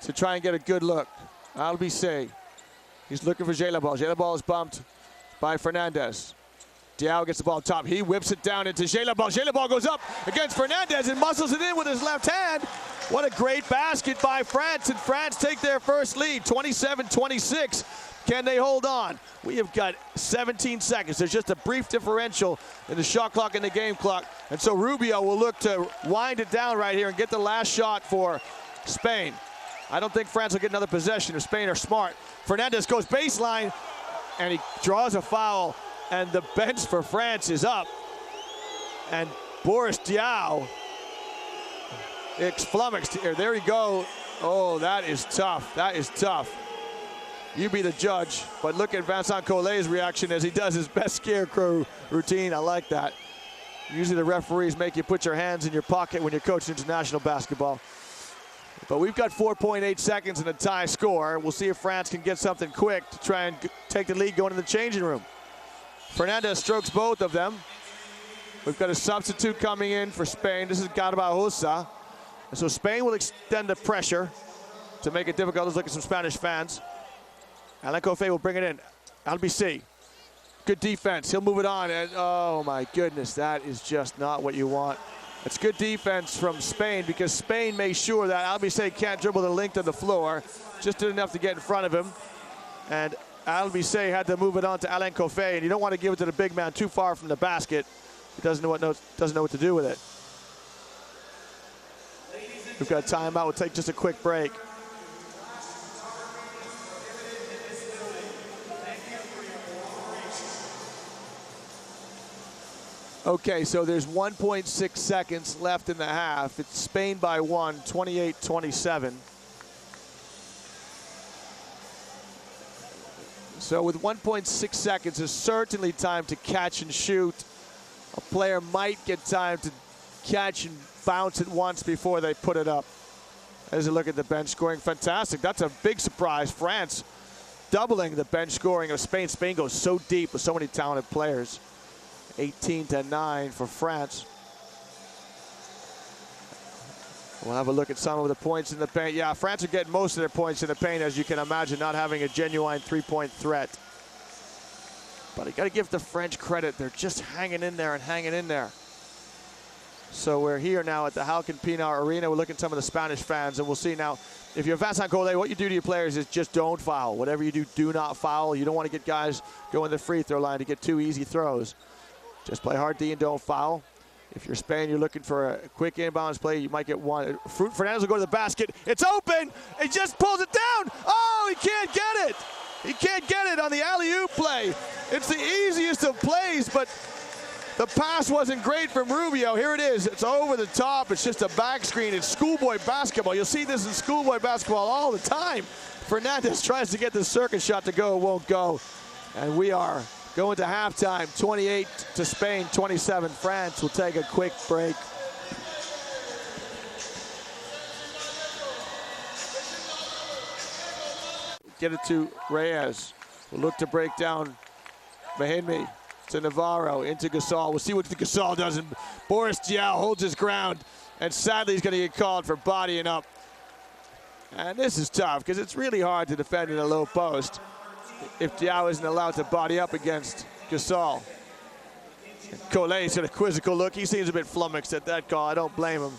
to try and get a good look. Albise, he's looking for Gelabal. Gelabal is bumped by Fernandez. Diao gets the ball top. He whips it down into Gelabal. Gelabal goes up against Fernandez and muscles it in with his left hand. What a great basket by France, and France take their first lead, 27-26. Can they hold on? We have got 17 seconds. There's just a brief differential in the shot clock and the game clock. And so Rubio will look to wind it down right here and get the last shot for Spain. I don't think France will get another possession if Spain are smart. Fernandez goes baseline, and he draws a foul, and the bench for France is up. And Boris Diaw, flummoxed here. There you go. Oh, that is tough. That is tough. You be the judge, but look at Vincent Collet's reaction as he does his best scarecrow routine. I like that. Usually the referees make you put your hands in your pocket when you're coaching international basketball. But we've got 4.8 seconds in a tie score. We'll see if France can get something quick to try and take the lead going to the changing room. Fernandez strokes both of them. We've got a substitute coming in for Spain. This is Garbajosa. And so Spain will extend the pressure to make it difficult. Let's look at some Spanish fans. Alain Coffey will bring it in. Albise, good defense. He'll move it on. And oh my goodness, that is just not what you want. It's good defense from Spain because Spain made sure that Albise can't dribble the length of the floor. Just did enough to get in front of him. And Albise had to move it on to Alain Coffey. And you don't want to give it to the big man too far from the basket. He doesn't know what to do with it. We've got a timeout. We'll take just a quick break. Okay, so there's 1.6 seconds left in the half. It's Spain by 1, 28-27. So with 1.6 seconds, there's certainly time to catch and shoot. A player might get time to catch and bounce it once before they put it up. As a look at the bench scoring, fantastic. That's a big surprise. France doubling the bench scoring of Spain. Spain goes so deep with so many talented players. 18-9 for France. We'll have a look at some of the points in the paint. Yeah, France are getting most of their points in the paint, as you can imagine, not having a genuine three-point threat. But you got to give the French credit. They're just hanging in there and hanging in there. So we're here now at the Halkin Pinar Arena. We're looking at some of the Spanish fans, and we'll see now. If you're Vincent Collet, what you do to your players is just don't foul. Whatever you do, do not foul. You don't want to get guys going to the free throw line to get two easy throws. Just play hard D and don't foul. If you're Spain, you're looking for a quick inbounds play, you might get one. Fernandez will go to the basket. It's open. He just pulls it down. Oh, he can't get it. He can't get it on the alley-oop play. It's the easiest of plays, but the pass wasn't great from Rubio. Here it is. It's over the top. It's just a back screen. It's schoolboy basketball. You'll see this in schoolboy basketball all the time. Fernandez tries to get the circuit shot to go. It won't go. And we are going to halftime, 28 to Spain, 27 France. We'll take a quick break. Get it to Reyes. We'll look to break down Mahimi to Navarro, into Gasol. We'll see what Gasol does. And Boris Diaw holds his ground, and sadly he's going to get called for bodying up. And this is tough because it's really hard to defend in a low post if Diaw isn't allowed to body up against Gasol. Collet's got a quizzical look. He seems a bit flummoxed at that call. I don't blame him.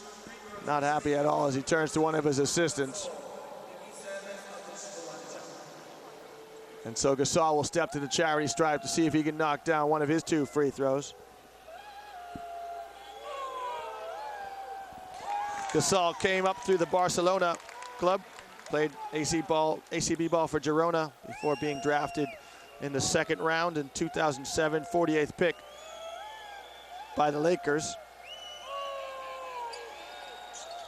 Not happy at all as he turns to one of his assistants. And so Gasol will step to the charity stripe to see if he can knock down one of his two free throws. Gasol came up through the Barcelona club, played ACB ball for Girona before being drafted in the second round in 2007, 48th pick by the Lakers.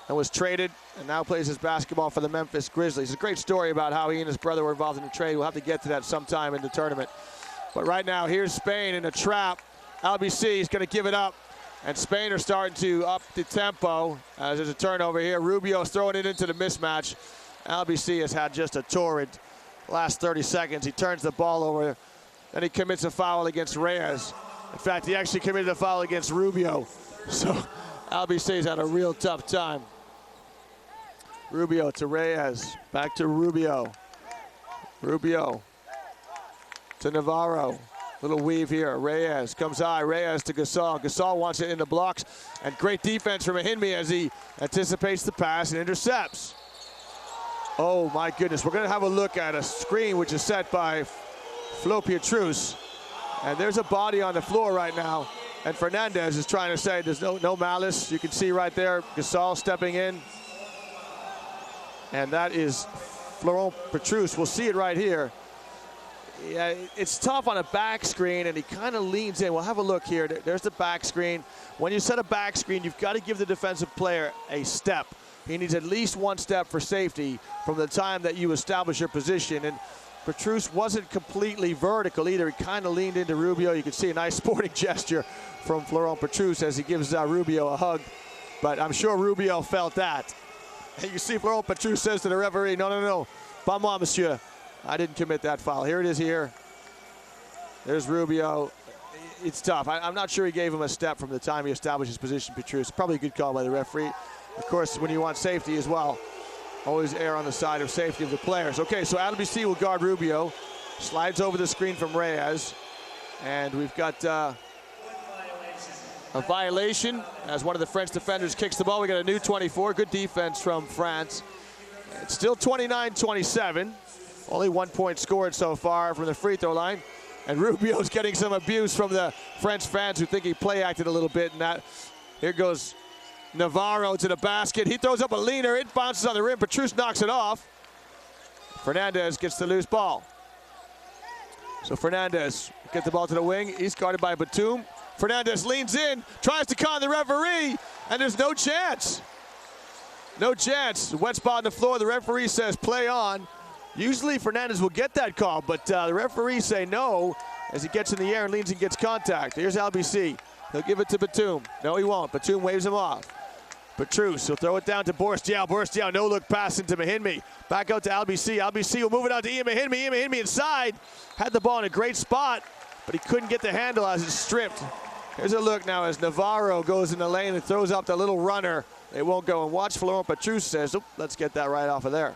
And was traded and now plays his basketball for the Memphis Grizzlies. It's a great story about how he and his brother were involved in the trade. We'll have to get to that sometime in the tournament. But right now, here's Spain in a trap. LBC is going to give it up. And Spain are starting to up the tempo as there's a turnover here. Rubio's throwing it into the mismatch. LBC has had just a torrid last 30 seconds. He turns the ball over then he commits a foul against Reyes. In fact, he actually committed a foul against Rubio. So LBC's had a real tough time. Rubio to Reyes, back to Rubio. Rubio to Navarro. Little weave here. Reyes comes high. Reyes to Gasol. Gasol wants it in the blocks. And great defense from Mahinmi as he anticipates the pass and intercepts. Oh my goodness. We're going to have a look at a screen which is set by Flo Pietrus. And there's a body on the floor right now. And Fernandez is trying to say there's no malice. You can see right there Gasol stepping in. And that is Florent Pietrus. We'll see it right here. Yeah, it's tough on a back screen, and he kind of leans in. We'll have a look here. There's the back screen. When you set a back screen, you've got to give the defensive player a step. He needs at least one step for safety from the time that you establish your position. And Pietrus wasn't completely vertical either. He kind of leaned into Rubio. You can see a nice sporting gesture from Florent Pietrus as he gives Rubio a hug. But I'm sure Rubio felt that. And you see Florent Pietrus says to the referee, no, pas moi, monsieur. I didn't commit that foul. Here it is here. There's Rubio. It's tough. I'm not sure he gave him a step from the time he established his position, Pietrus. Probably a good call by the referee. Of course, when you want safety as well, always err on the side of safety of the players. Okay, so LBC will guard Rubio. Slides over the screen from Reyes. And we've got a violation as one of the French defenders kicks the ball. We got a new 24. Good defense from France. It's still 29-27. Only 1 point scored so far from the free throw line. And Rubio's getting some abuse from the French fans who think he play acted a little bit in that. Here goes Navarro to the basket. He throws up a leaner. It bounces on the rim. Pietrus knocks it off. Fernandez gets the loose ball. So Fernandez gets the ball to the wing. He's guarded by Batum. Fernandez leans in, tries to con the referee, and there's no chance. No chance. Wet spot on the floor. The referee says play on. Usually Fernandez will get that call, but the referees say no as he gets in the air and leans and gets contact. Here's LBC. He'll give it to Batum. No, he won't. Batum waves him off. Pietrus, he'll throw it down to Boris Diaw. Boris Diaw, no-look pass into Mahinmi. Back out to LBC. LBC will move it out to Ian Mahinmi. Ian Mahinmi inside. Had the ball in a great spot, but he couldn't get the handle as it's stripped. Here's a look now as Navarro goes in the lane and throws up the little runner. They won't go. And watch Florent Pietrus says, oh, let's get that right off of there.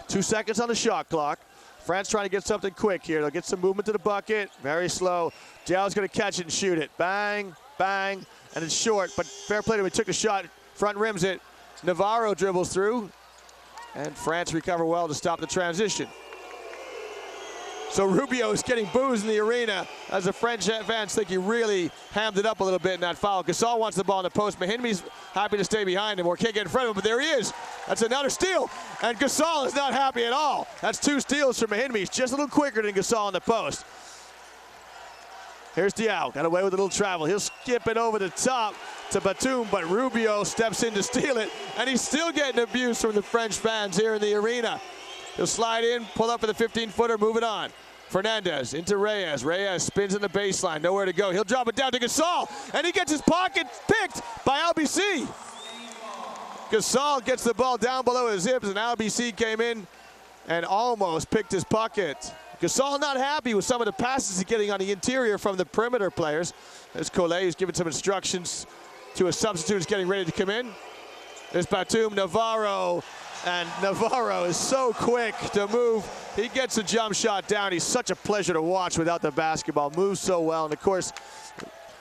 2 seconds on the shot clock. France trying to get something quick here. They'll get some movement to the bucket. Very slow. Diaw's going to catch it and shoot it. Bang, bang, and it's short. But fair play to him. He took the shot. Front rims it. Navarro dribbles through. And France recover well to stop the transition. So Rubio is getting boos in the arena as the French fans think he really hammed it up a little bit in that foul. Gasol wants the ball in the post. Mahinmi's happy to stay behind him or can't get in front of him, but there he is. That's another steal, and Gasol is not happy at all. That's 2 steals for Mahinmi. He's just a little quicker than Gasol in the post. Here's Diaw, got away with a little travel. He'll skip it over the top to Batum, but Rubio steps in to steal it, and he's still getting abuse from the French fans here in the arena. He'll slide in, pull up for the 15-footer, move it on. Fernandez into Reyes. Reyes spins in the baseline, nowhere to go. He'll drop it down to Gasol, and he gets his pocket picked by LBC. Gasol gets the ball down below his hips, and LBC came in and almost picked his pocket. Gasol not happy with some of the passes he's getting on the interior from the perimeter players. There's Collet, who's giving some instructions to a substitute who's getting ready to come in. There's Batum, Navarro, and Navarro is so quick to move. He gets a jump shot down. He's such a pleasure to watch without the basketball. Moves so well, and of course,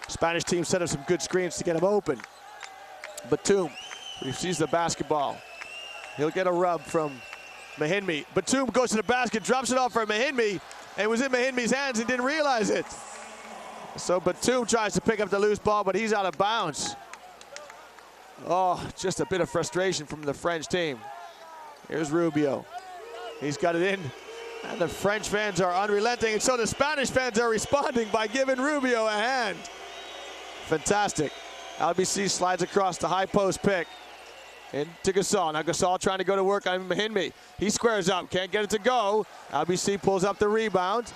Spanish team set up some good screens to get him open. Batum receives the basketball. He'll get a rub from Mahinmi. Batum goes to the basket, drops it off for Mahinmi, and it was in Mahinmi's hands and didn't realize it. So Batum tries to pick up the loose ball, but he's out of bounds. Oh, just a bit of frustration from the French team. Here's Rubio. He's got it in, and the French fans are unrelenting, and so the Spanish fans are responding by giving Rubio a hand. Fantastic. LBC slides across the high post pick into Gasol. Now Gasol trying to go to work on Mahinmi. He squares up, can't get it to go. LBC pulls up the rebound,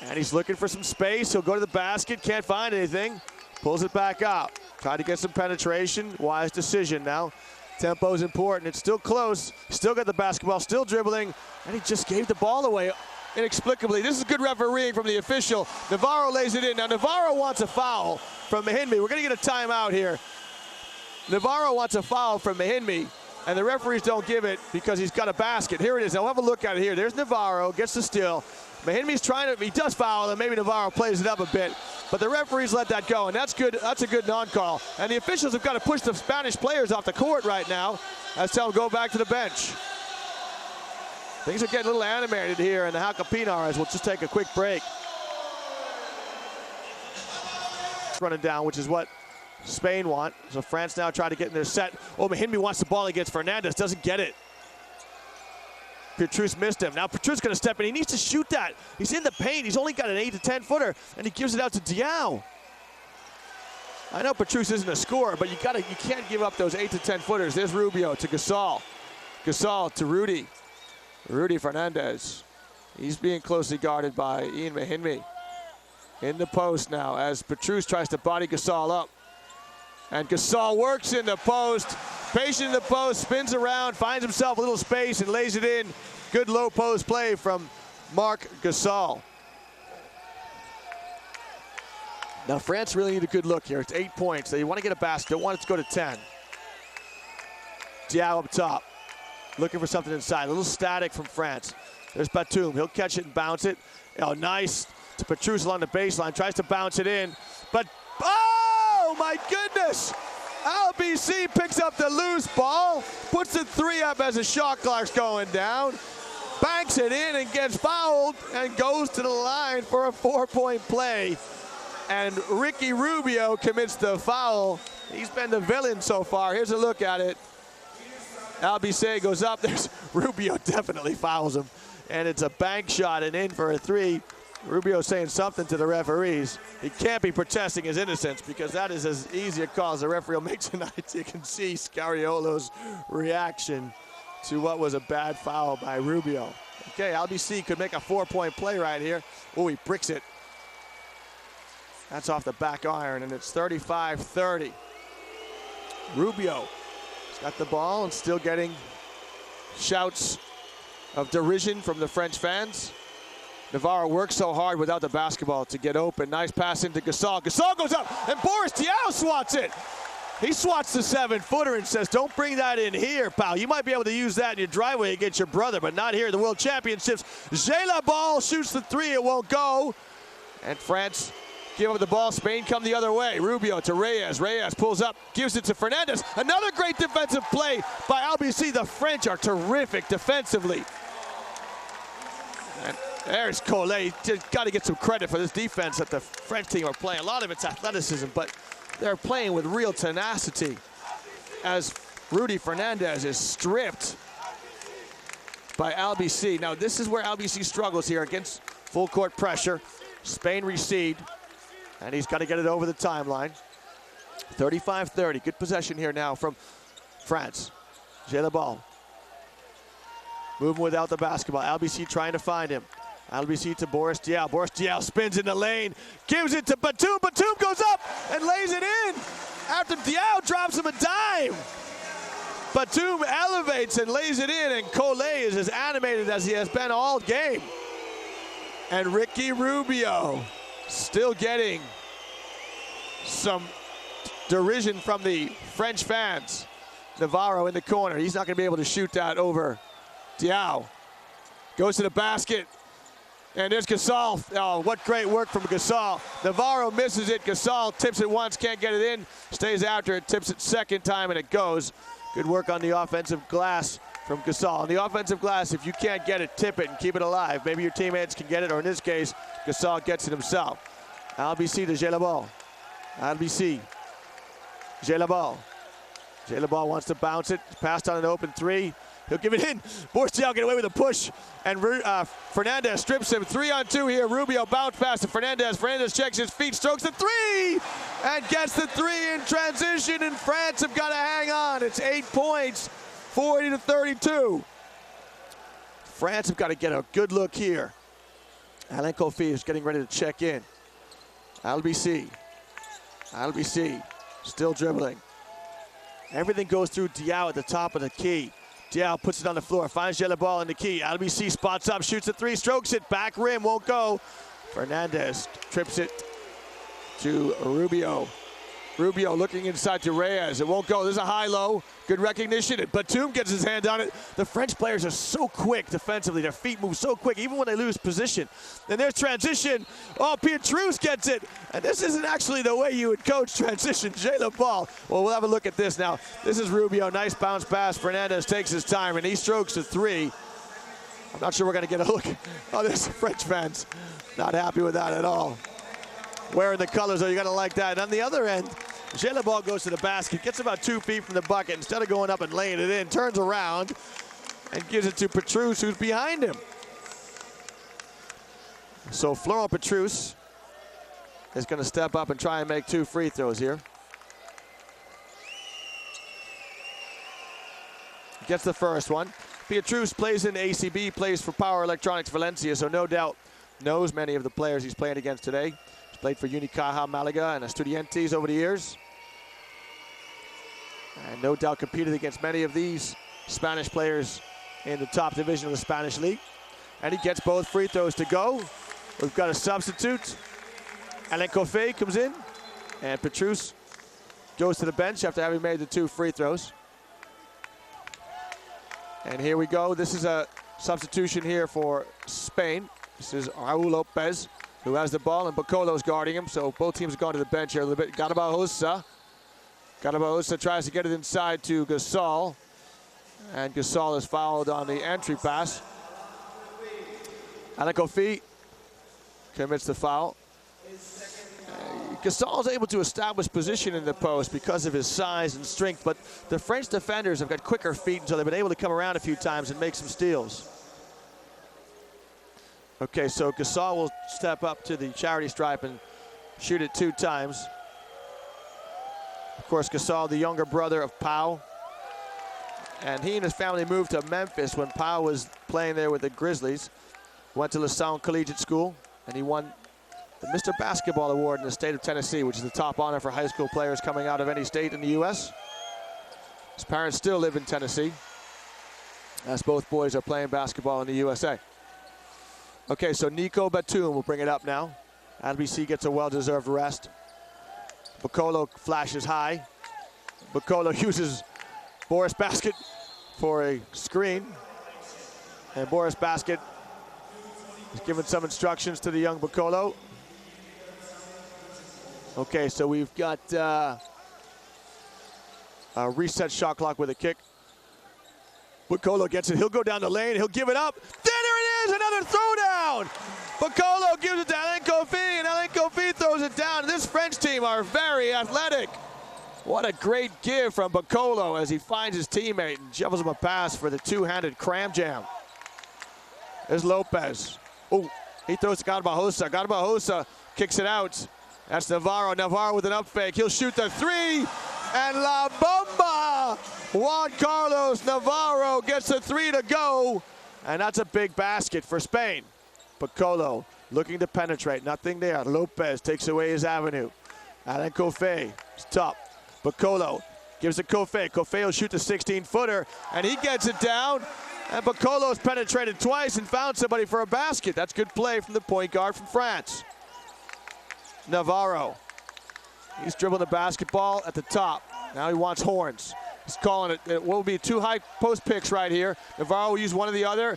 and he's looking for some space. He'll go to the basket, can't find anything. Pulls it back out. Tried to get some penetration. Wise decision now. Tempo's important. It's still close. Still got the basketball, still dribbling, and he just gave the ball away inexplicably. This is good refereeing from the official. Navarro lays it in. Now Navarro wants a foul from Mahinmi. We're going to get a timeout here. Navarro wants a foul from Mahinmi, and the referees don't give it because he's got a basket. Here it is. Now we'll have a look at it here. There's Navarro, gets the steal. Mahinmi's trying to, he does foul, and maybe Navarro plays it up a bit. But the referees let that go, and that's good. That's a good non-call. And the officials have got to push the Spanish players off the court right now as tell them go back to the bench. Things are getting a little animated here in the Hacapinar as we'll just take a quick break. Running down, which is what Spain want. So France now try to get in their set. Oh, Mahinmi wants the ball against Fernandez, doesn't get it. Petrus missed him. Now Petrus going to step in. He needs to shoot that. He's in the paint. He's only got an 8 to 10 footer, and he gives it out to Diao. I know Petrus isn't a scorer, but you can't give up those 8 to 10 footers. There's Rubio to Gasol. Gasol to Rudy. Rudy Fernandez. He's being closely guarded by Ian Mahinmi. In the post now as Petrus tries to body Gasol up. And Gasol works in the post. Patient in the post, spins around, finds himself a little space and lays it in. Good low post play from Marc Gasol. Now France really need a good look here. It's 8 points. They want to get a basket. They want it to go to 10. Diao up top. Looking for something inside. A little static from France. There's Batum. He'll catch it and bounce it. Oh, nice to Petrus along the baseline. Tries to bounce it in. But, oh my goodness! LBC picks up the loose ball, puts the 3 up as the shot clock's going down, banks it in and gets fouled and goes to the line for a 4-point play. And Ricky Rubio commits the foul. He's been the villain so far. Here's a look at it. LBC goes up. There's Rubio, definitely fouls him. And it's a bank shot and in for a 3. Rubio saying something to the referees. He can't be protesting his innocence because that is as easy a call as the referee will make tonight. You can see Scariolo's reaction to what was a bad foul by Rubio. Okay, LBC could make a 4-point play right here. Oh, he bricks it. That's off the back iron, and it's 35-30. Rubio has got the ball and still getting shouts of derision from the French fans. Navarro works so hard without the basketball to get open. Nice pass into Gasol. Gasol goes up, and Boris Diaw swats it. He swats the 7-footer and says, don't bring that in here, pal. You might be able to use that in your driveway against your brother, but not here at the World Championships. Gela Ball shoots the 3. It won't go. And France give up the ball. Spain come the other way. Rubio to Reyes. Reyes pulls up, gives it to Fernandez. Another great defensive play by LBC. The French are terrific defensively. And there's Collet. Got to get some credit for this defense that the French team are playing. A lot of it's athleticism, but they're playing with real tenacity as Rudy Fernandez is stripped by LBC. Now, this is where LBC struggles here against full court pressure. Spain recede, and he's got to get it over the timeline. 35-30. Good possession here now from France. J'ai le ball. Moving without the basketball. LBC trying to find him. LBC to Boris Diaw. Boris Diaw spins in the lane, gives it to Batum. Batum goes up and lays it in after Diaw drops him a dime. Batum elevates and lays it in, and Collet is as animated as he has been all game. And Ricky Rubio still getting some derision from the French fans. Navarro in the corner. He's not going to be able to shoot that over Diaw. Goes to the basket. And there's Gasol. Oh, what great work from Gasol. Navarro misses it. Gasol tips it once, can't get it in. Stays after it, tips it second time, and it goes. Good work on the offensive glass from Gasol. On the offensive glass, if you can't get it, tip it and keep it alive. Maybe your teammates can get it, or in this case, Gasol gets it himself. LBC to J'ai le ball. LBC. J'ai le ball. J'ai le ball wants to bounce it. Passed on an open 3. He'll give it in. Boris Diaw get away with a push. And Fernandez strips him. 3-on-2 here. Rubio bounce pass to Fernandez. Fernandez checks his feet, strokes the 3, and gets the 3 in transition. And France have got to hang on. It's 8 points, 40-32. France have got to get a good look here. Alain Kofi is getting ready to check in. LBC. LBC still dribbling. Everything goes through Diao at the top of the key. Diao puts it on the floor, finds yellow ball in the key. LBC spots up, shoots a three, strokes it, back rim, won't go. Fernandez trips it to Rubio. Rubio looking inside to Reyes. It won't go. There's a high-low. Good recognition. And Batum gets his hand on it. The French players are so quick defensively. Their feet move so quick, even when they lose position. And there's transition. Oh, Pietrus gets it. And this isn't actually the way you would coach transition. Jayla Ball. Well, we'll have a look at this now. This is Rubio. Nice bounce pass. Fernandez takes his time, and he strokes a three. I'm not sure we're going to get a look. Oh, there's French fans. Not happy with that at all. Wearing the colors, you're going to like that. And on the other end, Jayla Ball goes to the basket, gets about 2 feet from the bucket. Instead of going up and laying it in, turns around and gives it to Pietrus, who's behind him. So Florent Pietrus is going to step up and try and make 2 free throws here. Gets the first one. Pietrus plays in ACB, plays for Power Electronics Valencia, so no doubt knows many of the players he's playing against today. He's played for Unicaja Malaga and Estudiantes over the years. And no doubt competed against many of these Spanish players in the top division of the Spanish league. And he gets both free throws to go. We've got a substitute. Alain Coffey comes in, and Pietrus goes to the bench after having made the 2 free throws. And here we go. This is a substitution here for Spain. This is Raul Lopez, who has the ball, and Bacolo's guarding him. So both teams have gone to the bench here a little bit. Garbajosa tries to get it inside to Gasol. And Gasol is fouled on the entry pass. Alain Coffey commits the foul. Gasol is able to establish position in the post because of his size and strength, but the French defenders have got quicker feet, and so they've been able to come around a few times and make some steals. Okay, so Gasol will step up to the charity stripe and shoot it 2 times. Of course, Gasol, the younger brother of Pau, and he and his family moved to Memphis when Pau was playing there with the Grizzlies. Went to LaSalle Collegiate School, and he won the Mr. Basketball Award in the state of Tennessee, which is the top honor for high school players coming out of any state in the U.S. His parents still live in Tennessee, as both boys are playing basketball in the USA. Okay, so Nico Batum will bring it up now. LBC gets a well-deserved rest. Bacolo flashes high. Bacolo uses Boris Basket for a screen. And Boris Basket is giving some instructions to the young Bacolo. Okay, so we've got a reset shot clock with a kick. Bacolo gets it. He'll go down the lane. He'll give it up. There it is, another throwdown. Bacolo gives it to Alain Coffey, and Alain Coffey throws it down. This French team are very athletic. What a great give from Bacolo as he finds his teammate and shovels him a pass for the 2-handed cram jam. There's Lopez. Oh, he throws to Garbajosa. Garbajosa kicks it out. That's Navarro. Navarro with an up fake. He'll shoot the 3. And La Bomba! Juan Carlos Navarro gets the 3 to go. And that's a big basket for Spain. Bacolo looking to penetrate. Nothing there. Lopez takes away his avenue. Alain Coffey is top. Bacolo gives it Coffey. Coffey will shoot the 16-footer. And he gets it down. And Bacolo's penetrated twice and found somebody for a basket. That's good play from the point guard from France. Navarro. He's dribbling the basketball at the top. Now he wants horns. He's calling it. It will be 2 high post picks right here. Navarro will use one or the other.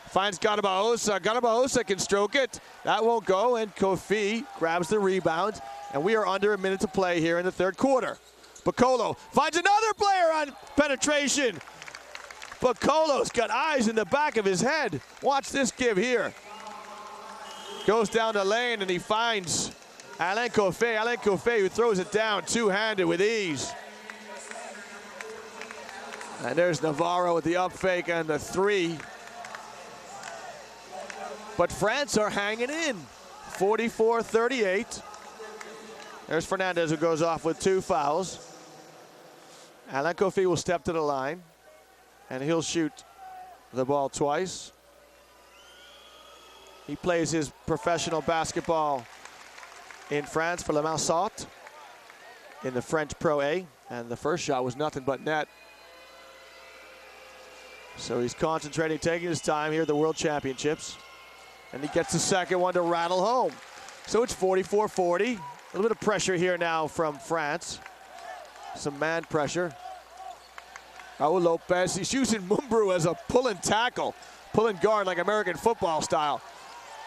Finds Garbajosa. Garbajosa can stroke it. That won't go, and Coffey grabs the rebound. And we are under a minute to play here in the 3rd quarter. Bacolo finds another player on penetration. Bacolo's got eyes in the back of his head. Watch this give here. Goes down the lane, and he finds Alain Coffey. Alain Coffey, who throws it down 2-handed with ease. And there's Navarro with the up fake and the 3. But France are hanging in. 44-38. There's Fernandez, who goes off with 2 fouls. Alain Coffey will step to the line, and he'll shoot the ball twice. He plays his professional basketball in France for La Mansart in the French Pro A. And the first shot was nothing but net. So he's concentrating, taking his time here at the World Championships. And he gets the second one to rattle home. So it's 44-40. A little bit of pressure here now from France. Some man pressure. Raul Lopez, he's using Mumbrú as a pull and tackle, pull and guard like American football style.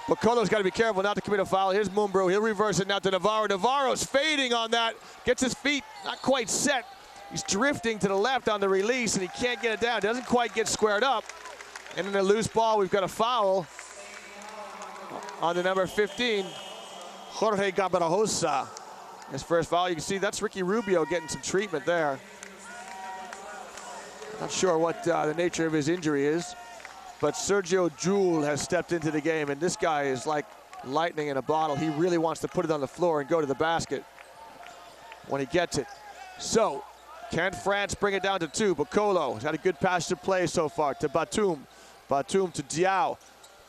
Bocolo's got to be careful not to commit a foul. Here's Mumbrú, he'll reverse it now to Navarro. Navarro's fading on that, gets his feet not quite set. He's drifting to the left on the release and he can't get it down. Doesn't quite get squared up. And in a loose ball, we've got a foul on the number 15, Jorge Garbajosa. His first foul, you can see that's Ricky Rubio getting some treatment there. Not sure what the nature of his injury is, but Sergio Llull has stepped into the game, and this guy is like lightning in a bottle. He really wants to put it on the floor and go to the basket when he gets it. So, can France bring it down to 2? Bocolo has had a good passage of play so far to Batum. Batum to Diao.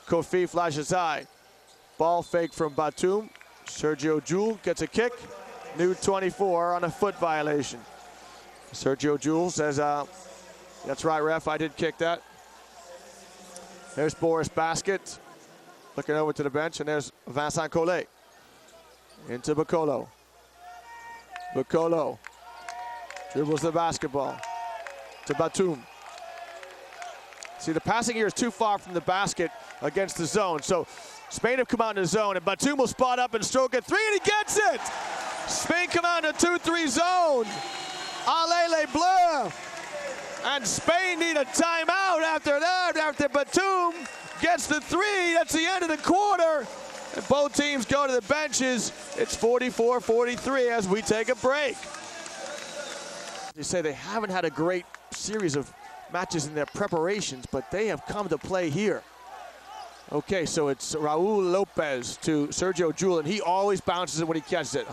Kofi flashes high. Ball fake from Batum. Sergio Llull gets a kick. New 24 on a foot violation. Sergio Llull says, that's right, ref, I did kick that. There's Boris Basket looking over to the bench, and there's Vincent Collet. Into Bocolo. Bocolo dribbles the basketball to Batum. See, the passing here is too far from the basket against the zone. So Spain have come out in the zone, and Batum will spot up and stroke it 3, and he gets it! Spain come out in a 2-3 zone. Allez les Bleus! And Spain need a timeout after that, after Batum gets the 3. That's the end of the quarter. And both teams go to the benches. It's 44-43 as we take a break. You say they haven't had a great series of matches in their preparations, but they have come to play here. Okay, so it's Raul Lopez to Sergio Llull, and he always bounces it when he catches it.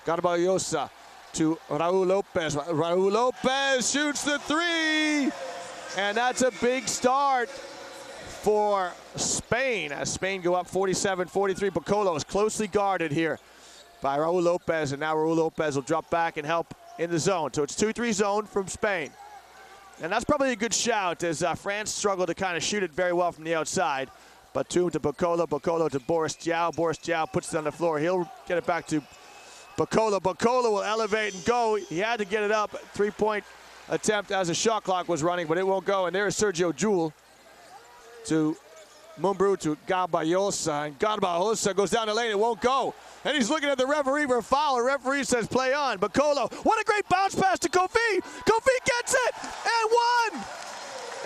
Garbajosa to Raul Lopez. Raul Lopez shoots the 3, and that's a big start for Spain as Spain go up 47-43. Bocolo is closely guarded here by Raul Lopez, and now Raul Lopez will drop back and help in the zone. So it's 2-3 zone from Spain. And that's probably a good shout as France struggled to kind of shoot it very well from the outside. Batum to Bocolo, Bocolo to Boris Diao. Boris Diao puts it on the floor. He'll get it back to Bocolo. Bocolo will elevate and go. He had to get it up. 3-point attempt as the shot clock was running, but it won't go. And there's Sergio Llull to Mumbrú to Garbajosa. And Garbajosa goes down the lane. It won't go. And he's looking at the referee for a foul. The referee says play on. Bocolo, what a great bounce pass to Kofi. Kofi gets it and one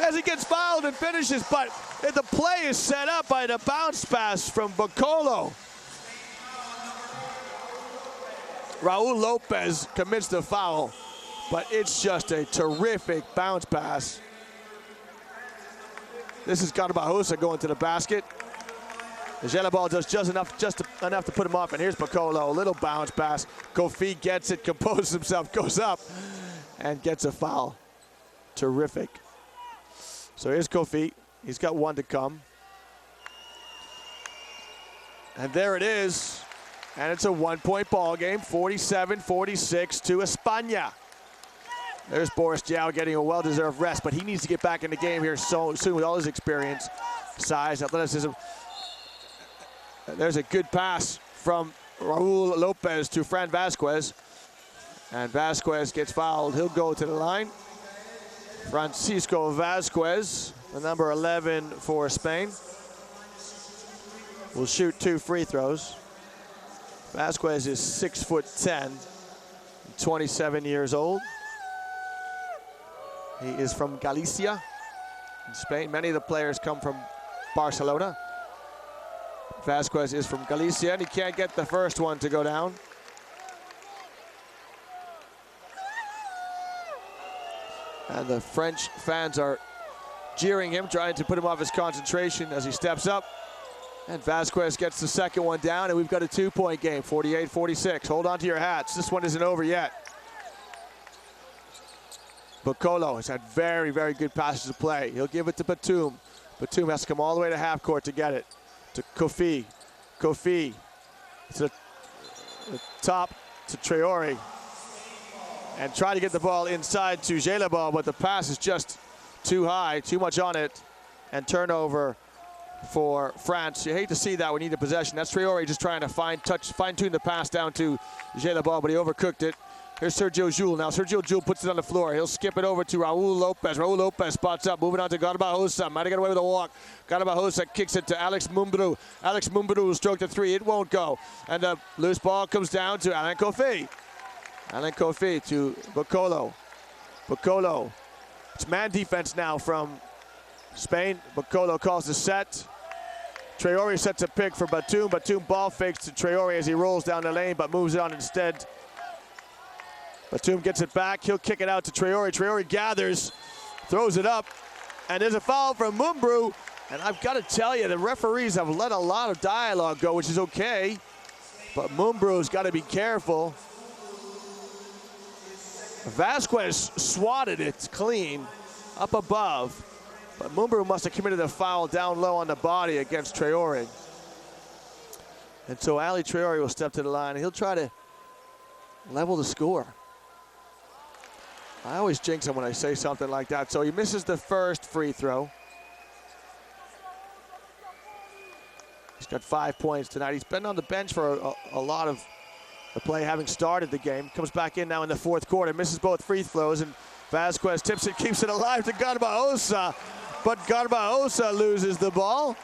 as he gets fouled and finishes. But the play is set up by the bounce pass from Bocolo. Raul Lopez commits the foul, but it's just a terrific bounce pass. This is Garbajosa going to the basket. The Jella ball does just enough to put him off, and here's Bocolo, a little bounce pass. Kofi gets it, composes himself, goes up, and gets a foul. Terrific. So here's Kofi. He's got one to come. And there it is. And it's a 1-point ball game, 47-46 to España. There's Boris Diao getting a well-deserved rest, but he needs to get back in the game here so soon with all his experience, size, athleticism. There's a good pass from Raul Lopez to Fran Vasquez. And Vasquez gets fouled. He'll go to the line. Francisco Vasquez, the number 11 for Spain, will shoot 2 free throws. Vasquez is 6'10", 27 years old. He is from Galicia in Spain. Many of the players come from Barcelona. Vasquez is from Galicia, and he can't get the first one to go down. And the French fans are jeering him, trying to put him off his concentration as he steps up. And Vasquez gets the second one down, and we've got a 2-point game, 48-46. Hold on to your hats. This one isn't over yet. Bocolo has had very, very good passes of play. He'll give it to Batum. Batum has to come all the way to half court to get it. To Kofi. Kofi to the top to Traore. and try to get the ball inside to Gelabal, but the pass is just too high, too much on it, and turnover for France. You hate to see that when you need a possession. That's Traoré just trying to fine-tune the pass down to Gelabal, but he overcooked it. Here's Sergio Jules. Now Sergio Jules puts it on the floor. He'll skip it over to Raul Lopez. Raul Lopez spots up, moving on to Garbajosa. Might have got away with a walk. Garbajosa kicks it to Alex Mumbrú. Alex Mumbrú will stroke the three. It won't go. And the loose ball comes down to Alain Kofi. Alain Kofi to Bocolo. Bocolo. It's man defense now from Spain. Bocolo calls the set. Traoré sets a pick for Batum. Batum ball fakes to Traoré as he rolls down the lane, but moves it on instead. Batum gets it back. He'll kick it out to Traoré. Traoré gathers, throws it up, and there's a foul from Mumbrú. And I've got to tell you, the referees have let a lot of dialogue go, which is okay, but Mumbrú's got to be careful. Vasquez swatted it clean up above, but Mumbrú must have committed a foul down low on the body against Traoré. And so Ali Traoré will step to the line, and he'll try to level the score. I always jinx him when I say something like that. So he misses the first free throw. He's got 5 points tonight. He's been on the bench for a lot of the play, having started the game. Comes back in now in the fourth quarter, misses both free throws, and Vasquez tips it, keeps it alive to Garbajosa. But Garbajosa loses the ball,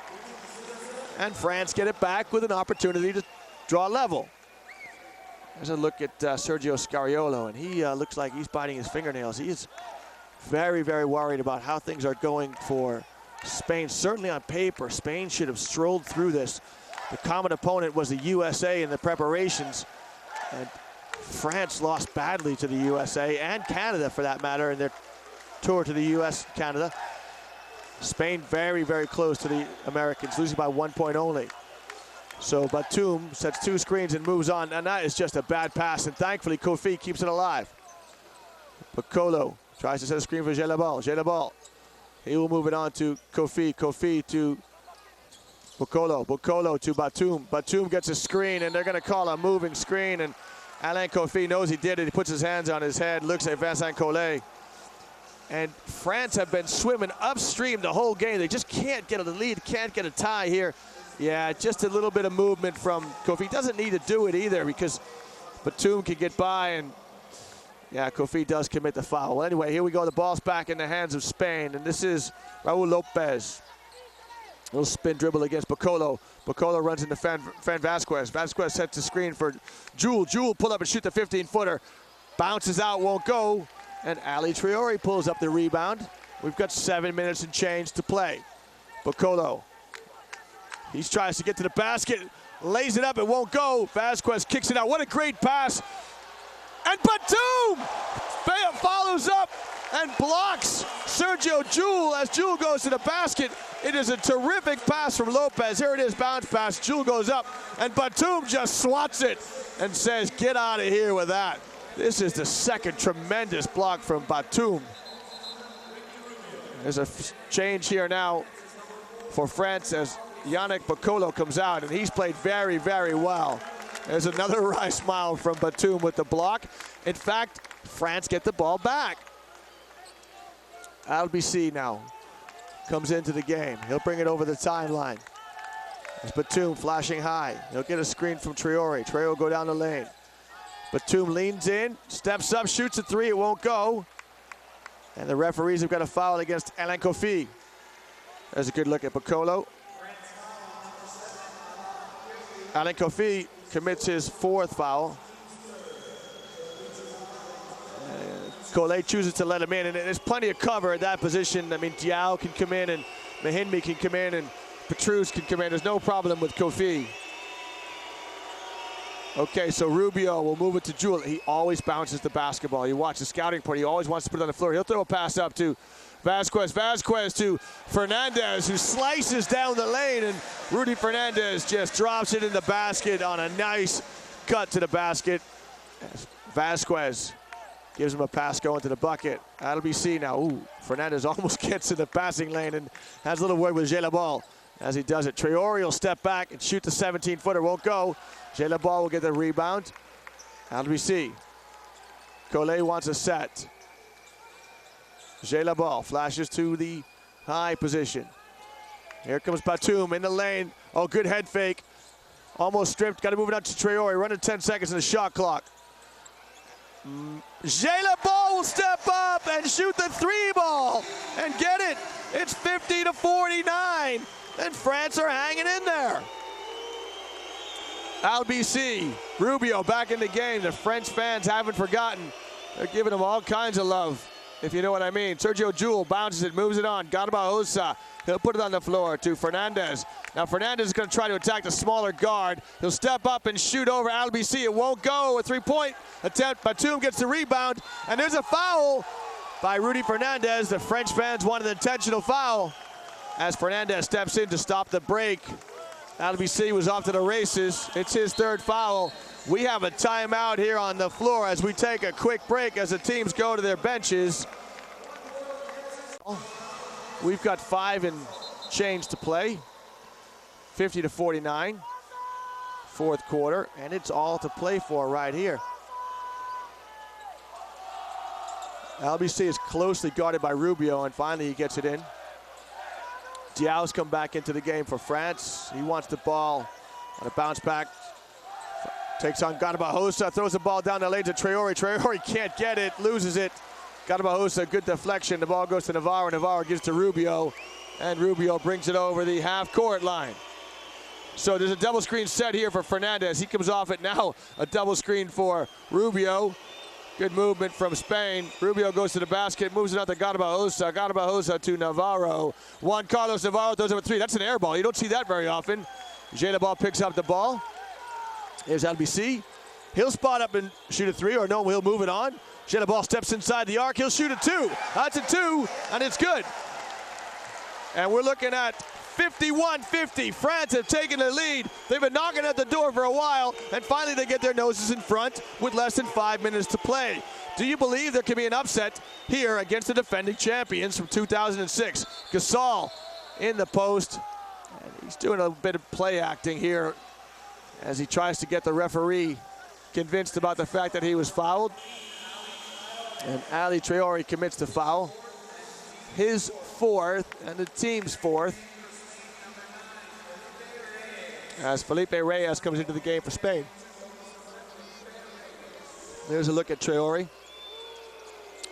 and France get it back with an opportunity to draw level. There's a look at Sergio Scariolo, and he looks like he's biting his fingernails. He is very, very worried about how things are going for Spain. Certainly on paper, Spain should have strolled through this. The common opponent was the USA in the preparations, and France lost badly to the USA, and Canada for that matter, in their tour to the US, Canada. Spain very, very close to the Americans, losing by 1 point only. So Batum sets two screens and moves on, and that is just a bad pass, and thankfully Kofi keeps it alive. Bocolo tries to set a screen for Gelabal. Gelabal, he will move it on to Kofi. Kofi to Bocolo. Bocolo to Batum. Batum gets a screen, and they're going to call a moving screen, and Alain Kofi knows he did it. He puts his hands on his head, looks at Vincent Collet. And France have been swimming upstream the whole game. They just can't get a lead, can't get a tie here. Yeah, just a little bit of movement from Kofi. Doesn't need to do it either because Batum can get by, and yeah, Kofi does commit the foul. Well, anyway, here we go. The ball's back in the hands of Spain, and this is Raul Lopez. Little spin dribble against Bocolo. Bocolo runs into Fran Vasquez. Vasquez sets the screen for Jules. Jules pull up and shoot the 15-footer. Bounces out, won't go, and Ali Traoré pulls up the rebound. We've got 7 minutes and change to play. Bocolo. He tries to get to the basket, lays it up, it won't go. Vasquez kicks it out. What a great pass. And Batum follows up and blocks Sergio Jules as Jules goes to the basket. It is a terrific pass from Lopez. Here it is, bounce pass. Jules goes up, and Batum just swats it and says, get out of here with that. This is the second tremendous block from Batum. There's a change here now for France as Yannick Bocolo comes out, and he's played very, very well. There's another wry smile from Batum with the block. In fact, France get the ball back. LBC now comes into the game. He'll bring it over the timeline. There's Batum flashing high. He'll get a screen from Traoré. Traoré will go down the lane. Batum leans in, steps up, shoots a three. It won't go. And the referees have got a foul against Alain Kofi. There's a good look at Bocolo. Alain Kofi commits his fourth foul. Collet chooses to let him in, and there's plenty of cover at that position. I mean, Diao can come in, and Mahinmi can come in, and Petrus can come in. There's no problem with Kofi. Okay, so Rubio will move it to Jules. He always bounces the basketball. You watch the scouting report. He always wants to put it on the floor. He'll throw a pass up to Vasquez. Vasquez to Fernandez, who slices down the lane, and Rudy Fernandez just drops it in the basket on a nice cut to the basket. Vasquez gives him a pass going to the bucket. That'll be seen now. Ooh, Fernandez almost gets in the passing lane and has a little word with Gelabal as he does it. Traoré will step back and shoot the 17-footer. Won't go. Gelabal will get the rebound. That'll be seen. Collet wants a set. Jay ball flashes to the high position. Here comes Batum in the lane. Oh, good head fake. Almost stripped. Got to move it out to Traore. Running 10 seconds in the shot clock. Jay ball will step up and shoot the 3-ball and get it. It's 50-49. And France are hanging in there. LBC, Rubio back in the game. The French fans haven't forgotten. They're giving him all kinds of love, if you know what I mean. Sergio Jewell bounces it, moves it on. Garbajosa, he'll put it on the floor to Fernandez. Now Fernandez is going to try to attack the smaller guard. He'll step up and shoot over LBC. It won't go. A three-point attempt. Batum gets the rebound, and there's a foul by Rudy Fernandez. The French fans want an intentional foul as Fernandez steps in to stop the break. LBC was off to the races. It's his third foul. We have a timeout here on the floor as we take a quick break as the teams go to their benches. We've got 5 and change to play. 50-49. Fourth quarter, and it's all to play for right here. LBC is closely guarded by Rubio, and finally he gets it in. Diaw's come back into the game for France. He wants the ball on a bounce back. Takes on Garbajosa, throws the ball down the lane to Traore. Traore can't get it, loses it. Garbajosa, good deflection. The ball goes to Navarro. Navarro gives to Rubio, and Rubio brings it over the half-court line. So there's a double screen set here for Fernandez. He comes off it now. A double screen for Rubio. Good movement from Spain. Rubio goes to the basket, moves it out to Garbajosa. Garbajosa to Navarro. Juan Carlos Navarro throws up a 3. That's an air ball. You don't see that very often. Jay ball picks up the ball. Here's LBC. He'll spot up and shoot a 3, or no, he'll move it on. Jay ball steps inside the arc. He'll shoot a 2. That's a 2, and it's good. And we're looking at 51-50. France have taken the lead. They've been knocking at the door for a while, and finally they get their noses in front with less than 5 minutes to play. Do you believe there can be an upset here against the defending champions from 2006? Gasol in the post, and he's doing a bit of play acting here as he tries to get the referee convinced about the fact that he was fouled. And Ali Traore commits the foul. His 4th and the team's 4th. As Felipe Reyes comes into the game for Spain. There's a look at Traore.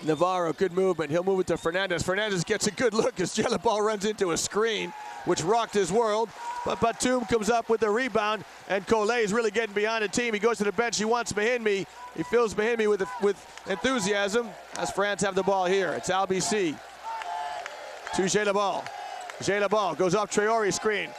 Navarro, good movement. He'll move it to Fernandez. Fernandez gets a good look as Ball runs into a screen, which rocked his world. But Batum comes up with the rebound, and Collet is really getting behind the team. He goes to the bench. He wants Mahinmi. He fills Mahinmi with enthusiasm as France have the ball here. It's LBC to Jay Ball. Jay Ball goes off Traore's screen.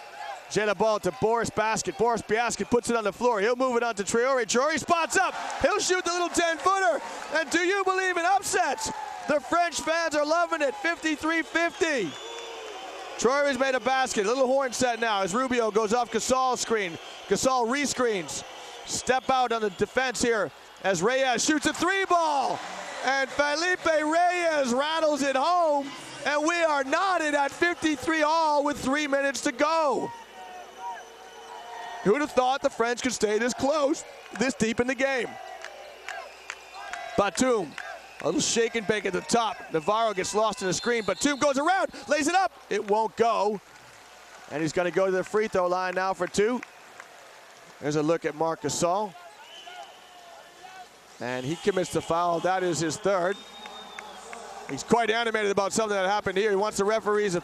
Jay ball to Boris Basket. Boris Basket puts it on the floor. He'll move it on to Traore. Traore spots up. He'll shoot the little 10-footer. And do you believe in upsets? The French fans are loving it. 53-50. Traore's made a basket. A little horn set now as Rubio goes off Gasol's screen. Gasol rescreens. Step out on the defense here as Reyes shoots a 3-ball. And Felipe Reyes rattles it home. And we are knotted at 53 all with 3 minutes to go. Who would have thought the French could stay this close, this deep in the game? Batum, a little shake and bake at the top. Navarro gets lost in the screen. Batum goes around, lays it up. It won't go. And he's going to go to the free throw line now for 2. There's a look at Marc Gasol. And he commits the foul. That is his 3rd. He's quite animated about something that happened here. He wants the referee's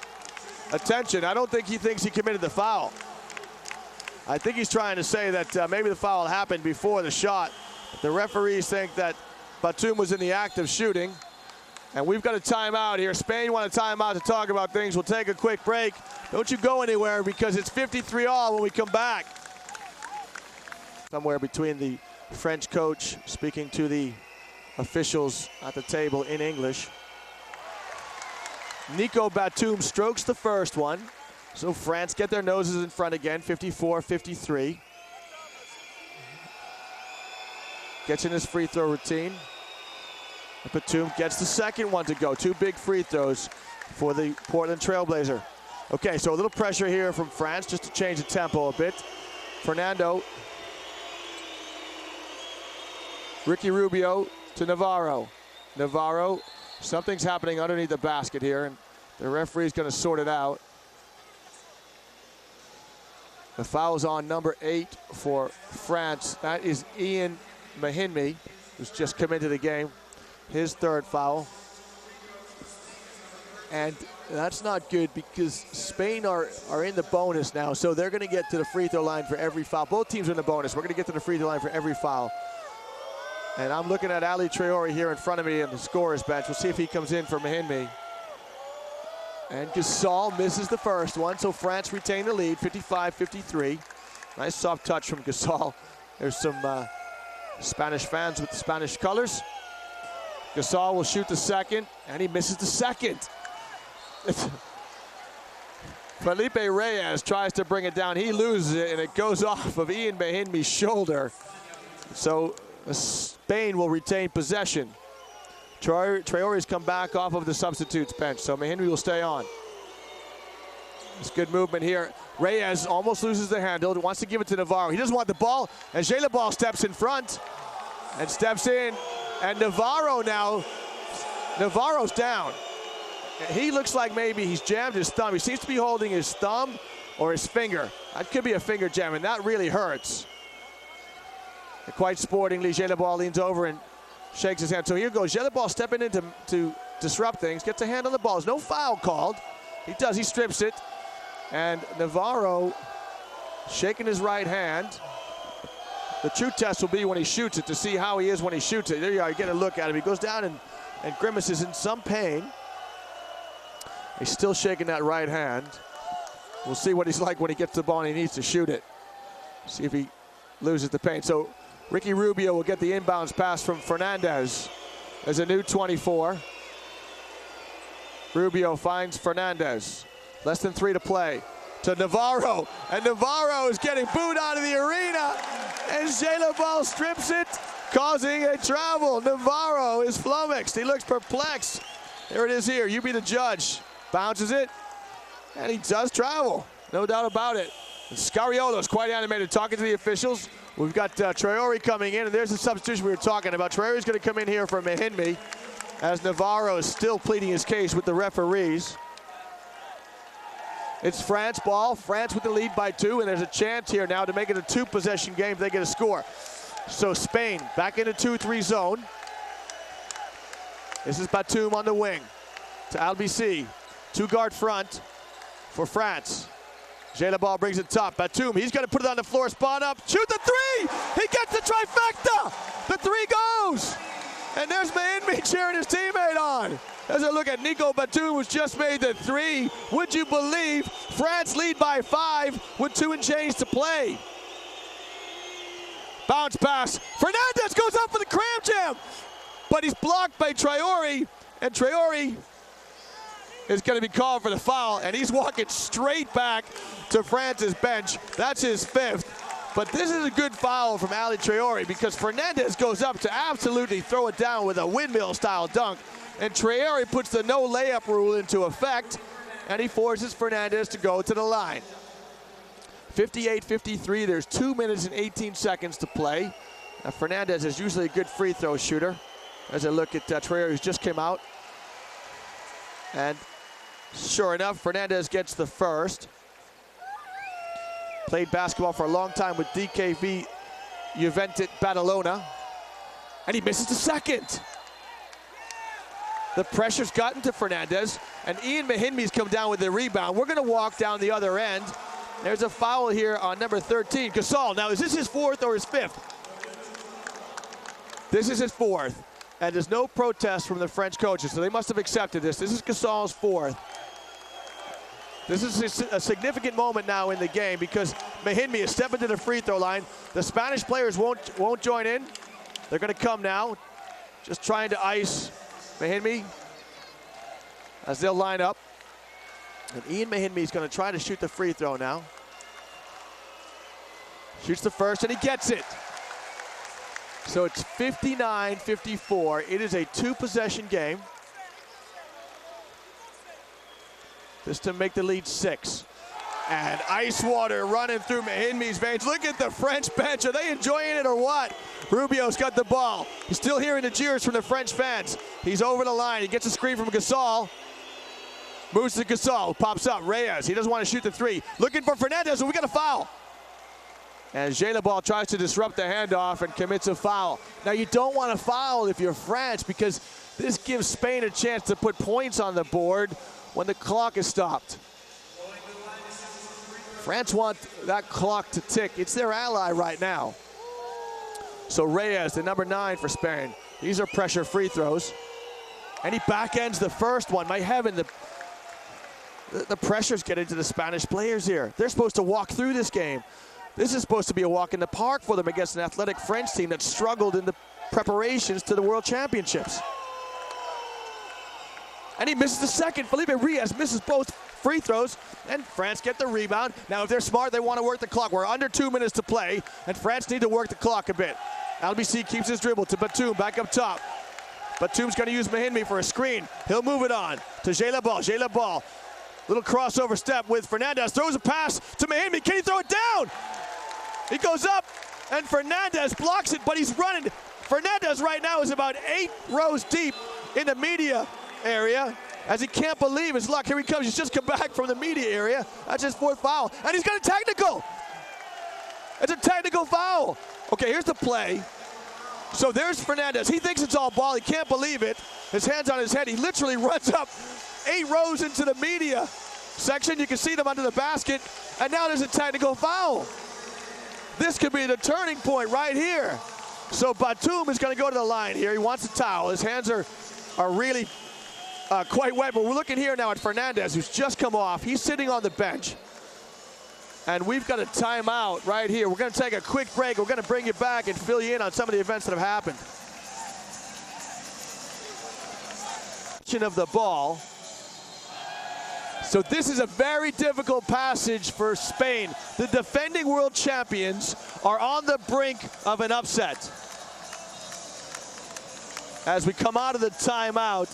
attention. I don't think he thinks he committed the foul. I think he's trying to say that maybe the foul happened before the shot. The referees think that Batum was in the act of shooting. And we've got a timeout here. Spain want a timeout to talk about things. We'll take a quick break. Don't you go anywhere because it's 53 all when we come back. Somewhere between the French coach speaking to the officials at the table in English. Nico Batum strokes the first one. So France get their noses in front again, 54-53. Gets in his free throw routine. Batum gets the second one to go. 2 big free throws for the Portland Trailblazer. Okay, so a little pressure here from France just to change the tempo a bit. Fernando. Ricky Rubio to Navarro. Navarro, something's happening underneath the basket here, and the referee's going to sort it out. The foul's on number 8 for France. That is Ian Mahinmi, who's just come into the game. His 3rd foul. And that's not good because Spain are in the bonus now, so they're going to get to the free throw line for every foul. Both teams are in the bonus. We're going to get to the free throw line for every foul. And I'm looking at Ali Traore here in front of me in the scorer's bench. We'll see if he comes in for Mahinmi. And Gasol misses the first one, so France retain the lead, 55-53. Nice soft touch from Gasol. There's some Spanish fans with the Spanish colors. Gasol will shoot the second, and he misses the second. Felipe Reyes tries to bring it down. He loses it, and it goes off of Ian Mahinmi's shoulder. So Spain will retain possession. Traore's come back off of the substitutes bench, so Mahinmi will stay on. It's good movement here. Reyes almost loses the handle, wants to give it to Navarro. He doesn't want the ball, and Gelabal steps in front and steps in. And Navarro now, Navarro's down. He looks like maybe he's jammed his thumb. He seems to be holding his thumb or his finger. That could be a finger jam, and that really hurts. And quite sportingly, Gelabal leans over and shakes his hand. So here goes Gelabal stepping in to disrupt things, gets a hand on the ball. There's no foul called. He does, he strips it. And Navarro shaking his right hand. The true test will be when he shoots it to see how he is when he shoots it. There you are, you get a look at him. He goes down and grimaces in some pain. He's still shaking that right hand. We'll see what he's like when he gets the ball and he needs to shoot it. See if he loses the pain. So Ricky Rubio will get the inbounds pass from Fernandez. There's a new 24. Rubio finds Fernandez. Less than 3 to play. To Navarro. And Navarro is getting booed out of the arena. And Gelabal strips it, causing a travel. Navarro is flummoxed. He looks perplexed. There it is here. You be the judge. Bounces it. And he does travel. No doubt about it. And Scariolo is quite animated talking to the officials. We've got Traore coming in, and there's the substitution we were talking about. Traore is going to come in here for Mahinmi as Navarro is still pleading his case with the referees. It's France ball. France with the lead by 2, and there's a chance here now to make it a 2-possession game if they get a score. So Spain back in a 2-3 zone. This is Batum on the wing to Albisi. 2-guard front for France. Gelabal brings it top. Batum, he's going to put it on the floor, spot up, shoot the 3! He gets the trifecta! The 3 goes! And there's Mahinmi cheering his teammate on. As I look at Nico Batum, who's just made the 3. Would you believe France lead by 5 with 2 and change to play? Bounce pass. Fernandez goes up for the cram jam, but he's blocked by Traore, and Traore is going to be called for the foul, and he's walking straight back to France's bench. That's his 5th. But this is a good foul from Ali Traore because Fernandez goes up to absolutely throw it down with a windmill-style dunk, and Traore puts the no layup rule into effect, and he forces Fernandez to go to the line. 58-53, there's 2 minutes and 18 seconds to play. Now Fernandez is usually a good free throw shooter. As I look at Traore, who's just came out. And sure enough, Fernandez gets the first. Played basketball for a long time with DKV Juventus Badalona. And he misses the second. The pressure's gotten to Fernandez, and Ian Mahinmi's come down with the rebound. We're going to walk down the other end. There's a foul here on number 13, Gasol. Now, is this his 4th or his 5th? This is his 4th, and there's no protest from the French coaches, so they must have accepted this. This is Gasol's 4th. This is a significant moment now in the game because Mahinmi is stepping to the free throw line. The Spanish players won't join in. They're going to come now, just trying to ice Mahinmi as they'll line up. And Ian Mahinmi is going to try to shoot the free throw now. Shoots the first, and he gets it. So it's 59-54. It is a 2-possession game. This to make the lead 6. And ice water running through Mahinmi's veins. Look at the French bench. Are they enjoying it or what? Rubio's got the ball. He's still hearing the cheers from the French fans. He's over the line. He gets a screen from Gasol. Moves to Gasol. Pops up. Reyes. He doesn't want to shoot the three. Looking for Fernandez, and we got a foul. And Jalabal tries to disrupt the handoff and commits a foul. Now, you don't want to foul if you're France, because this gives Spain a chance to put points on the board when the clock is stopped. France want that clock to tick. It's their ally right now. So Reyes, the number 9 for Spain. These are pressure free throws. And he back-ends the first one. My heaven, the pressure's getting to the Spanish players here. They're supposed to walk through this game. This is supposed to be a walk in the park for them against an athletic French team that struggled in the preparations to the World Championships. And he misses the second. Felipe Reyes misses both free throws, and France get the rebound. Now, if they're smart, they want to work the clock. We're under 2 minutes to play, and France need to work the clock a bit. LBC keeps his dribble to Batum, back up top. Batum's going to use Mahinmi for a screen. He'll move it on to Jalabal. Jalabal, little crossover step with Fernandez. Throws a pass to Mahinmi. Can he throw it down? He goes up, and Fernandez blocks it, but he's running. Fernandez right now is about 8 rows deep in the media area, as he can't believe his luck. Here he comes. He's just come back from the media area. That's his 4th foul. And he's got a technical. It's a technical foul. Okay, here's the play. So there's Fernandez. He thinks it's all ball. He can't believe it. His hand's on his head. He literally runs up 8 rows into the media section. You can see them under the basket. And now there's a technical foul. This could be the turning point right here. So Batum is going to go to the line here. He wants a towel. His hands are really quite wet, but we're looking here now at Fernandez, who's just come off. He's sitting on the bench. And we've got a timeout right here. We're going to take a quick break. We're going to bring you back and fill you in on some of the events that have happened. Of the ball. So this is a very difficult passage for Spain. The defending world champions are on the brink of an upset. As we come out of the timeout,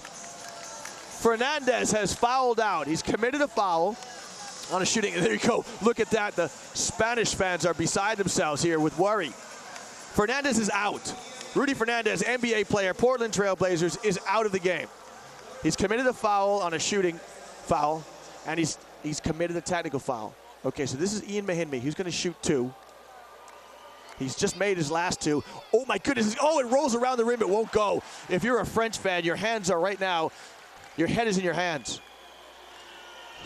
Fernandez has fouled out. He's committed a foul on a shooting. There you go. Look at that. The Spanish fans are beside themselves here with worry. Fernandez is out. Rudy Fernandez, NBA player, Portland Trail Blazers, is out of the game. He's committed a foul on a shooting foul, and he's committed a technical foul. Okay, so this is Ian Mahinmi. He's going to shoot 2. He's just made his last 2. Oh, my goodness. Oh, it rolls around the rim. It won't go. If you're a French fan, your hands are right now, your head is in your hands.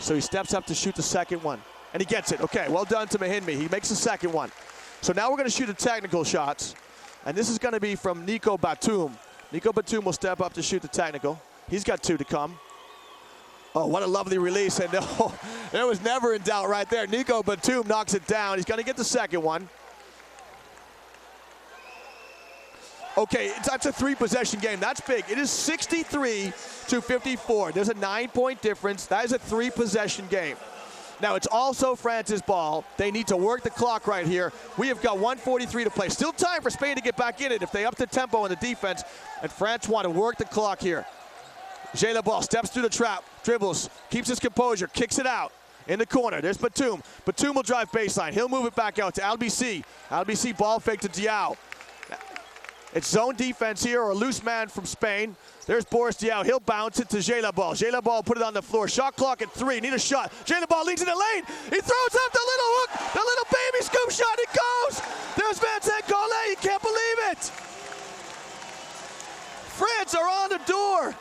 So he steps up to shoot the second one, and he gets it. Okay, well done to Mahinmi. He makes the second one. So now we're going to shoot the technical shots, and this is going to be from Nico Batum. Nico Batum will step up to shoot the technical. He's got 2 to come. Oh, what a lovely release, and no, there was never in doubt right there. Nico Batum knocks it down. He's going to get the second one. Okay, that's a 3-possession game. That's big. It is 63-54. There's a 9-point difference. That is a 3-possession game. Now, it's also France's ball. They need to work the clock right here. We have got 1:43 to play. Still time for Spain to get back in it if they up the tempo in the defense, and France want to work the clock here. Jalabal steps through the trap, dribbles, keeps his composure, kicks it out in the corner. There's Batum. Batum will drive baseline. He'll move it back out to LBC. LBC ball fake to Diao. It's zone defense here, or a loose man from Spain. There's Boris Diaw. He'll bounce it to Jalabal. Jalabal put it on the floor. Shot clock at 3. Need a shot. Jalabal leads in the lane. He throws up the little hook, the little baby scoop shot. It goes. There's Vincent Collet. You can't believe it. France are on the door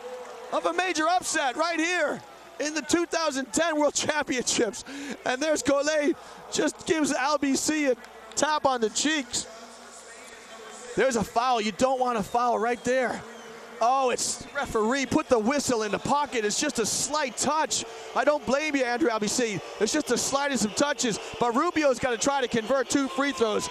of a major upset right here in the 2010 World Championships. And there's Collet. Just gives LBC a tap on the cheeks. There's a foul. You don't want to foul right there. Oh, it's referee put the whistle in the pocket. It's just a slight touch. I don't blame you, Andrew LBC. It's just the slightest of touches. But Rubio's got to try to convert 2 free throws.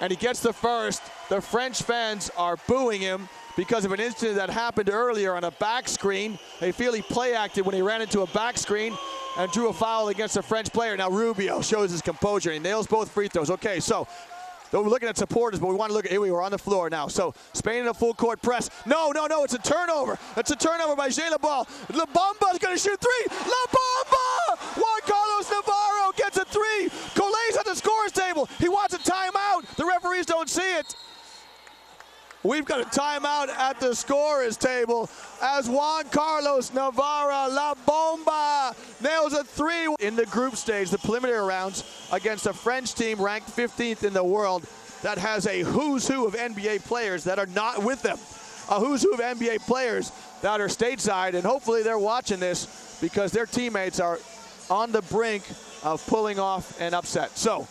And he gets the first. The French fans are booing him because of an incident that happened earlier on a back screen. They feel he play acted when he ran into a back screen and drew a foul against a French player. Now Rubio shows his composure. He nails both free throws. Okay, so we're looking at supporters, but we want to look at, here we are on the floor now. So Spain in a full court press. No, it's a turnover. It's a turnover by Jalabal. La Bamba's going to shoot 3. La Bamba! Juan Carlos La the scorer's table. He wants a timeout. The referees don't see it. We've got a timeout at the scorer's table as Juan Carlos Navarro La Bomba nails a 3 in the group stage, the preliminary rounds, against a French team ranked 15th in the world that has a who's who of NBA players that are not with them. A who's who of NBA players that are stateside, and hopefully they're watching this because their teammates are on the brink of pulling off an upset. So,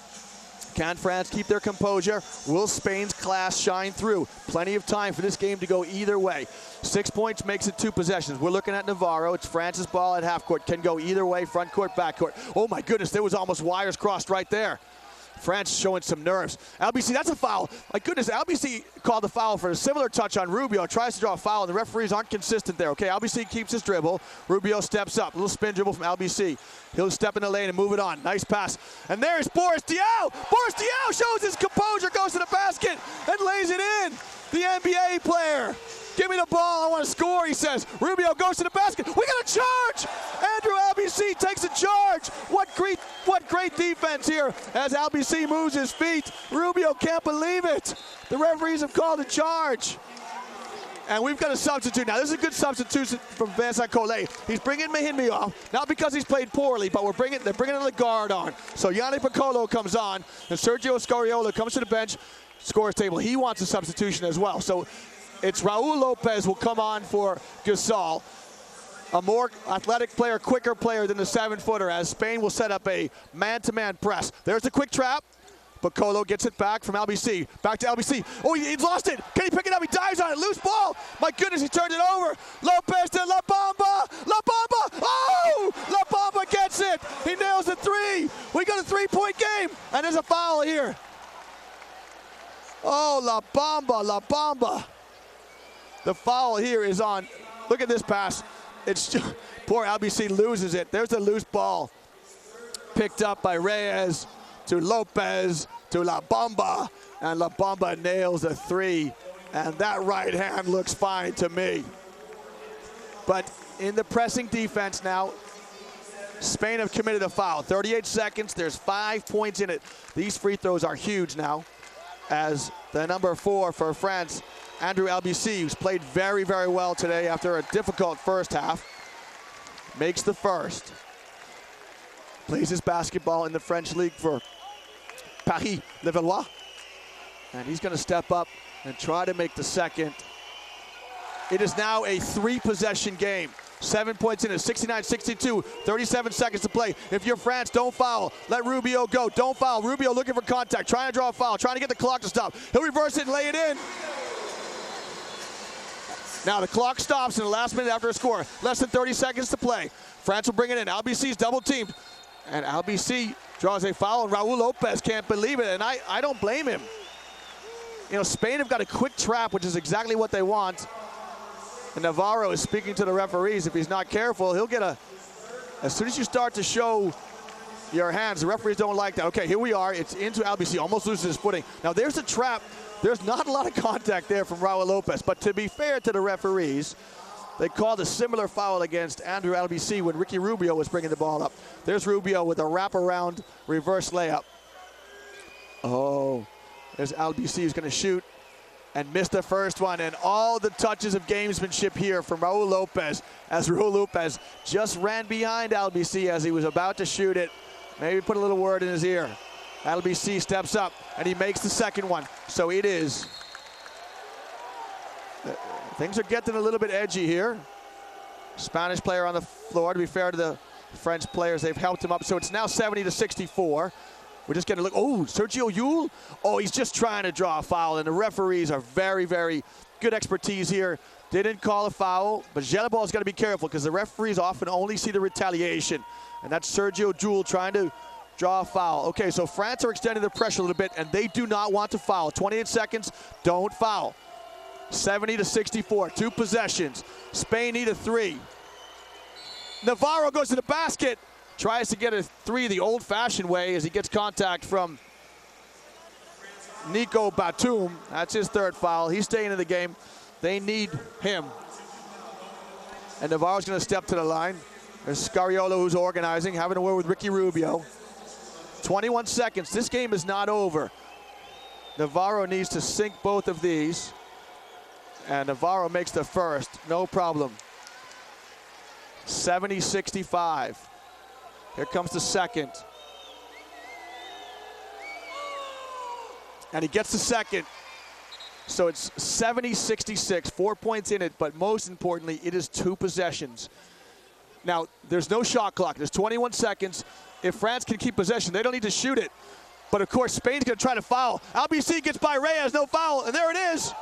can France keep their composure? Will Spain's class shine through? Plenty of time for this game to go either way. 6 points makes it 2 possessions. We're looking at Navarro. It's France's ball at half court. Can go either way, front court, back court. Oh my goodness, there was almost wires crossed right there. France showing some nerves. LBC, that's a foul. My goodness, LBC called the foul for a similar touch on Rubio. Tries to draw a foul, and the referees aren't consistent there. Okay, LBC keeps his dribble. Rubio steps up. A little spin dribble from LBC. He'll step in the lane and move it on. Nice pass. And there's Boris Diaw. Boris Diaw shows his composure, goes to the basket, and lays it in. The NBA player. Give me the ball, I want to score, he says. Rubio goes to the basket. We got a charge! Andrew LBC takes a charge. What great defense here as LBC moves his feet. Rubio can't believe it. The referees have called a charge. And we've got a substitute now. This is a good substitution from Vincent Collet. He's bringing Mahinmi off, not because he's played poorly, but they're bringing another guard on. So Yanni Piccolo comes on, and Sergio Scariolo comes to the bench, scores table. He wants a substitution as well. So it's Raul Lopez will come on for Gasol, a more athletic player, quicker player than the 7-footer, as Spain will set up a man-to-man press. There's the quick trap. Piccolo gets it back from LBC. Back to LBC. Oh, he's lost it. Can he pick it up? He dives on it. Loose ball. My goodness, he turned it over. Lopez to La Bomba. La Bomba. Oh! La Bomba gets it. He nails the 3. We got a 3-point game. And there's a foul here. Oh, La Bomba. La Bomba. The foul here is on. Look at this pass. It's poor LBC loses it. There's the loose ball. Picked up by Reyes to Lopez to La Bomba. And La Bomba nails a 3. And that right hand looks fine to me. But in the pressing defense now, Spain have committed a foul. 38 seconds. There's 5 points in it. These free throws are huge now, as the number 4 for France, Andrew LBC, who's played very, very well today after a difficult first half, makes the first. Plays his basketball in the French league for Paris Levallois. And he's going to step up and try to make the second. It is now a 3-possession game. 7 points in it, 69-62, 37 seconds to play. If you're France, don't foul. Let Rubio go. Don't foul. Rubio looking for contact, trying to draw a foul, trying to get the clock to stop. He'll reverse it and lay it in. Now the clock stops in the last minute after a score. Less than 30 seconds to play. France will bring it in. LBC's double teamed. And LBC draws a foul, and Raul Lopez can't believe it, and I don't blame him. You know, Spain have got a quick trap, which is exactly what they want. And Navarro is speaking to the referees. If he's not careful, he'll get as soon as you start to show your hands, the referees don't like that. Okay, here we are. It's into LBC, almost loses his footing. Now there's a trap. There's not a lot of contact there from Raul Lopez, but to be fair to the referees, they called a similar foul against Andrew LBC when Ricky Rubio was bringing the ball up. There's Rubio with a wraparound reverse layup. Oh, there's LBC who's going to shoot and missed the first one. And all the touches of gamesmanship here from Raul Lopez, as Raul Lopez just ran behind LBC as he was about to shoot it. Maybe put a little word in his ear. LBC steps up and he makes the second one. So it is. Things are getting a little bit edgy here. Spanish player on the floor. To be fair to the French players, they've helped him up. So it's now 70-64. We're just getting a look. Oh, Sergio Yul. Oh, he's just trying to draw a foul. And the referees are very, very good expertise here. They didn't call a foul, but Gelaball's got to be careful because the referees often only see the retaliation. And that's Sergio Yul trying to draw a foul. Okay, so France are extending their pressure a little bit, and they do not want to foul. 28 seconds, don't foul. 70-64, 2 possessions. Spain need a 3. Navarro goes to the basket, tries to get a 3 the old-fashioned way as he gets contact from Nico Batum. That's his 3rd foul. He's staying in the game. They need him. And Navarro's going to step to the line. There's Scariolo, who's organizing, having a word with Ricky Rubio. 21 seconds. This game is not over. Navarro needs to sink both of these. And Navarro makes the first, no problem. 70-65. Here comes the second. And he gets the second. So it's 70-66, 4 points in it, but most importantly, it is 2 possessions. Now, there's no shot clock. There's 21 seconds. If France can keep possession, they don't need to shoot it. But of course, Spain's gonna try to foul. LBC gets by Reyes, no foul, and there it is.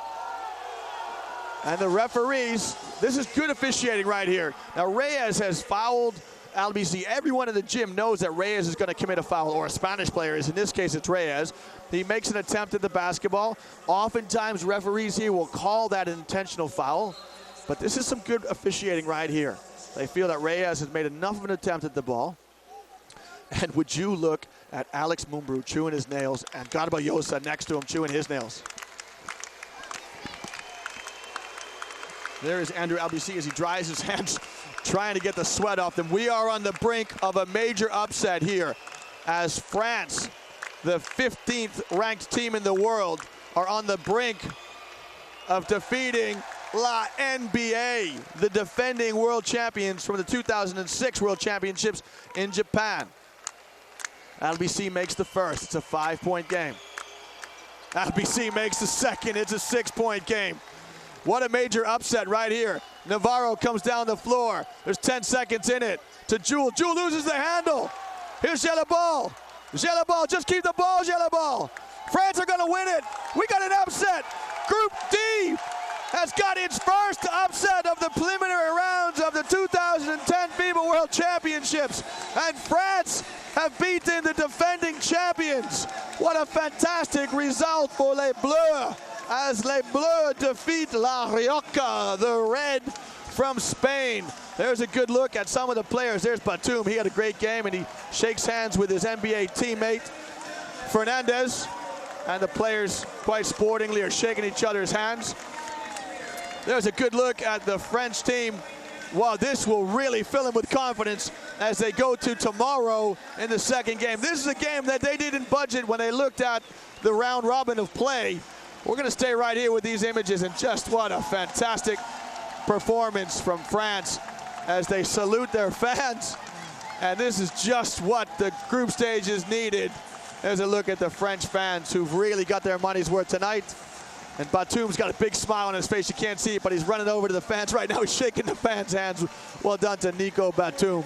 And the referees, this is good officiating right here. Now, Reyes has fouled LBC. Everyone in the gym knows that Reyes is gonna commit a foul, or a Spanish player is. In this case, it's Reyes. He makes an attempt at the basketball. Oftentimes, referees here will call that an intentional foul, but this is some good officiating right here. They feel that Reyes has made enough of an attempt at the ball. And would you look at Alex Mumbrú chewing his nails, and Garbajosa next to him chewing his nails. There is Andrew LBC as he dries his hands, trying to get the sweat off them. We are on the brink of a major upset here, as France, the 15th ranked team in the world, are on the brink of defeating La NBA, the defending world champions from the 2006 World Championships in Japan. LBC makes the first. It's a 5-point game. LBC makes the second. It's a 6-point game. What a major upset right here. Navarro comes down the floor. There's 10 seconds in it to Jewel. Jewel loses the handle. Here's Gelabal. Gelabal, just keep the ball, Gelabal. France are gonna win it. We got an upset. Group D has got its first upset of the preliminary rounds of the 2010 FIBA World Championships. And France have beaten the defending champions. What a fantastic result for Les Bleus, as Les Bleus defeat La Rioja, the red from Spain. There's a good look at some of the players. There's Batum. He had a great game, and he shakes hands with his NBA teammate, Fernandez. And the players, quite sportingly, are shaking each other's hands. There's a good look at the French team. Wow, this will really fill them with confidence as they go to tomorrow in the second game. This is a game that they didn't budget when they looked at the round robin of play. We're going to stay right here with these images, and just what a fantastic performance from France as they salute their fans. And this is just what the group stages needed. There's a look at the French fans who've really got their money's worth tonight. And Batum's got a big smile on his face. You can't see it, but he's running over to the fans right now. He's shaking the fans' hands. Well done to Nico Batum.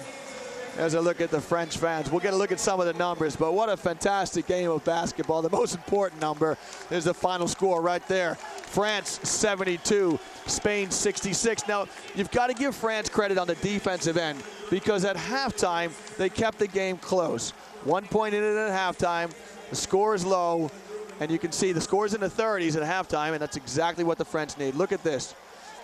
There's a look at the French fans. We'll get a look at some of the numbers, but what a fantastic game of basketball. The most important number is the final score right there. France 72, Spain 66. Now, you've got to give France credit on the defensive end, because at halftime, they kept the game close. 1 point in it at halftime. The score is low, and you can see the score's in the 30s at halftime, and that's exactly what the French need. Look at this.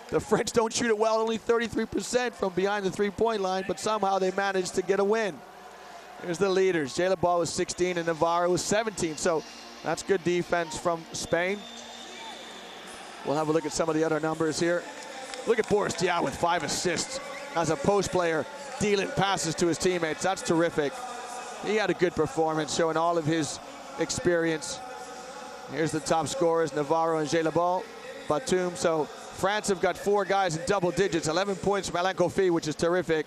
The French don't shoot it well, only 33% from behind the three-point line, but somehow they managed to get a win. Here's the leaders. Gelabal was 16 and Navarro was 17, so that's good defense from Spain. We'll have a look at some of the other numbers here. Look at Boris Diaw with 5 assists as a post player, dealing passes to his teammates. That's terrific. He had a good performance, showing all of his experience. Here's the top scorers, Navarro and Gelabal, Batum. So France have got 4 guys in double digits, 11 points from Alain Kofi, which is terrific.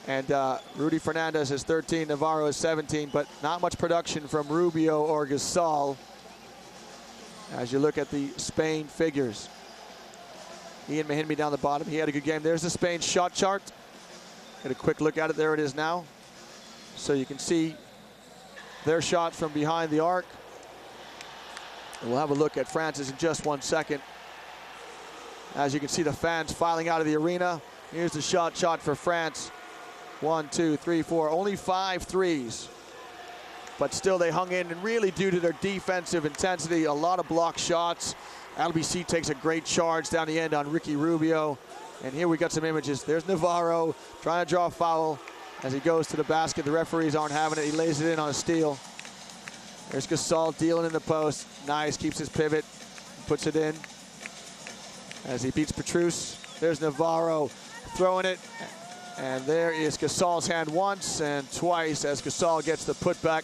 And Rudy Fernandez has 13, Navarro has 17, but not much production from Rubio or Gasol. As you look at the Spain figures. Ian Mahinmi down the bottom, he had a good game. There's the Spain shot chart. Get a quick look at it, there it is now. So you can see their shot from behind the arc. And we'll have a look at France's in just 1 second. As you can see the fans filing out of the arena. Here's the shot for France. 1, 2, 3, 4, only 5 threes. But still they hung in, and really due to their defensive intensity, a lot of block shots. LBC takes a great charge down the end on Ricky Rubio. And here we got some images. There's Navarro trying to draw a foul as he goes to the basket. The referees aren't having it. He lays it in on a steal. There's Gasol dealing in the post. Nice, keeps his pivot, puts it in as he beats Petrus. There's Navarro throwing it. And there is Gasol's hand once and twice as Gasol gets the putback.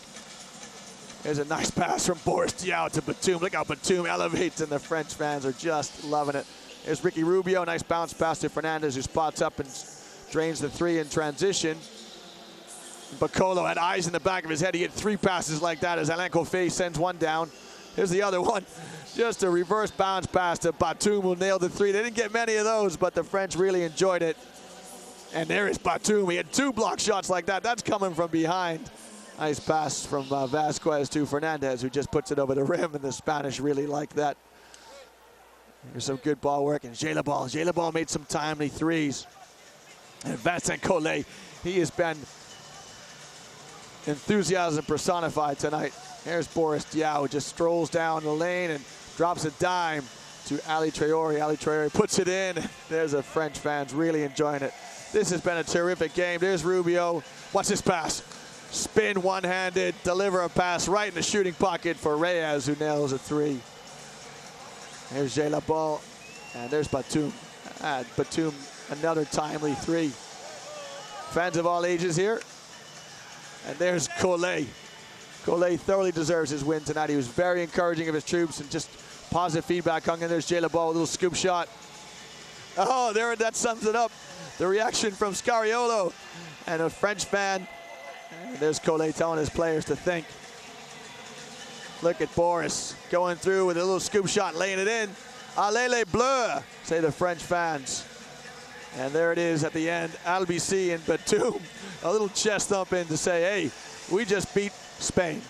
Here's a nice pass from Boris Diaw to Batum. Look how Batum elevates, and the French fans are just loving it. Here's Ricky Rubio, nice bounce pass to Fernandez, who spots up and drains the three in transition. Bacolo had eyes in the back of his head. He had 3 passes like that as Alain Coffey sends one down. Here's the other one. Just a reverse bounce pass to Batum, who nailed the 3. They didn't get many of those, but the French really enjoyed it. And there is Batum. He had 2 block shots like that. That's coming from behind. Nice pass from Vasquez to Fernandez, who just puts it over the rim, and the Spanish really like that. Here's some good ball work, and J-Labal made some timely threes. And Vincent Collet, he has been enthusiasm personified tonight. Here's Boris Diaw, who just strolls down the lane and drops a dime to Ali Traore. Ali Traore puts it in. There's the French fans really enjoying it. This has been a terrific game. There's Rubio. Watch this pass. Spin one-handed, deliver a pass right in the shooting pocket for Reyes, who nails a 3. Here's J-Labal, and there's Batum. Batum, another timely 3. Fans of all ages here. And there's Collet. Collet thoroughly deserves his win tonight. He was very encouraging of his troops and just positive feedback hung in. There's J-Labal, a little scoop shot. Oh, there, that sums it up. The reaction from Scariolo and a French fan. And there's Collet telling his players to think. Look at Boris going through with a little scoop shot, laying it in. Allez les bleus, say the French fans. And there it is at the end. Albici and Batum, a little chest thump in to say, hey, we just beat Spain.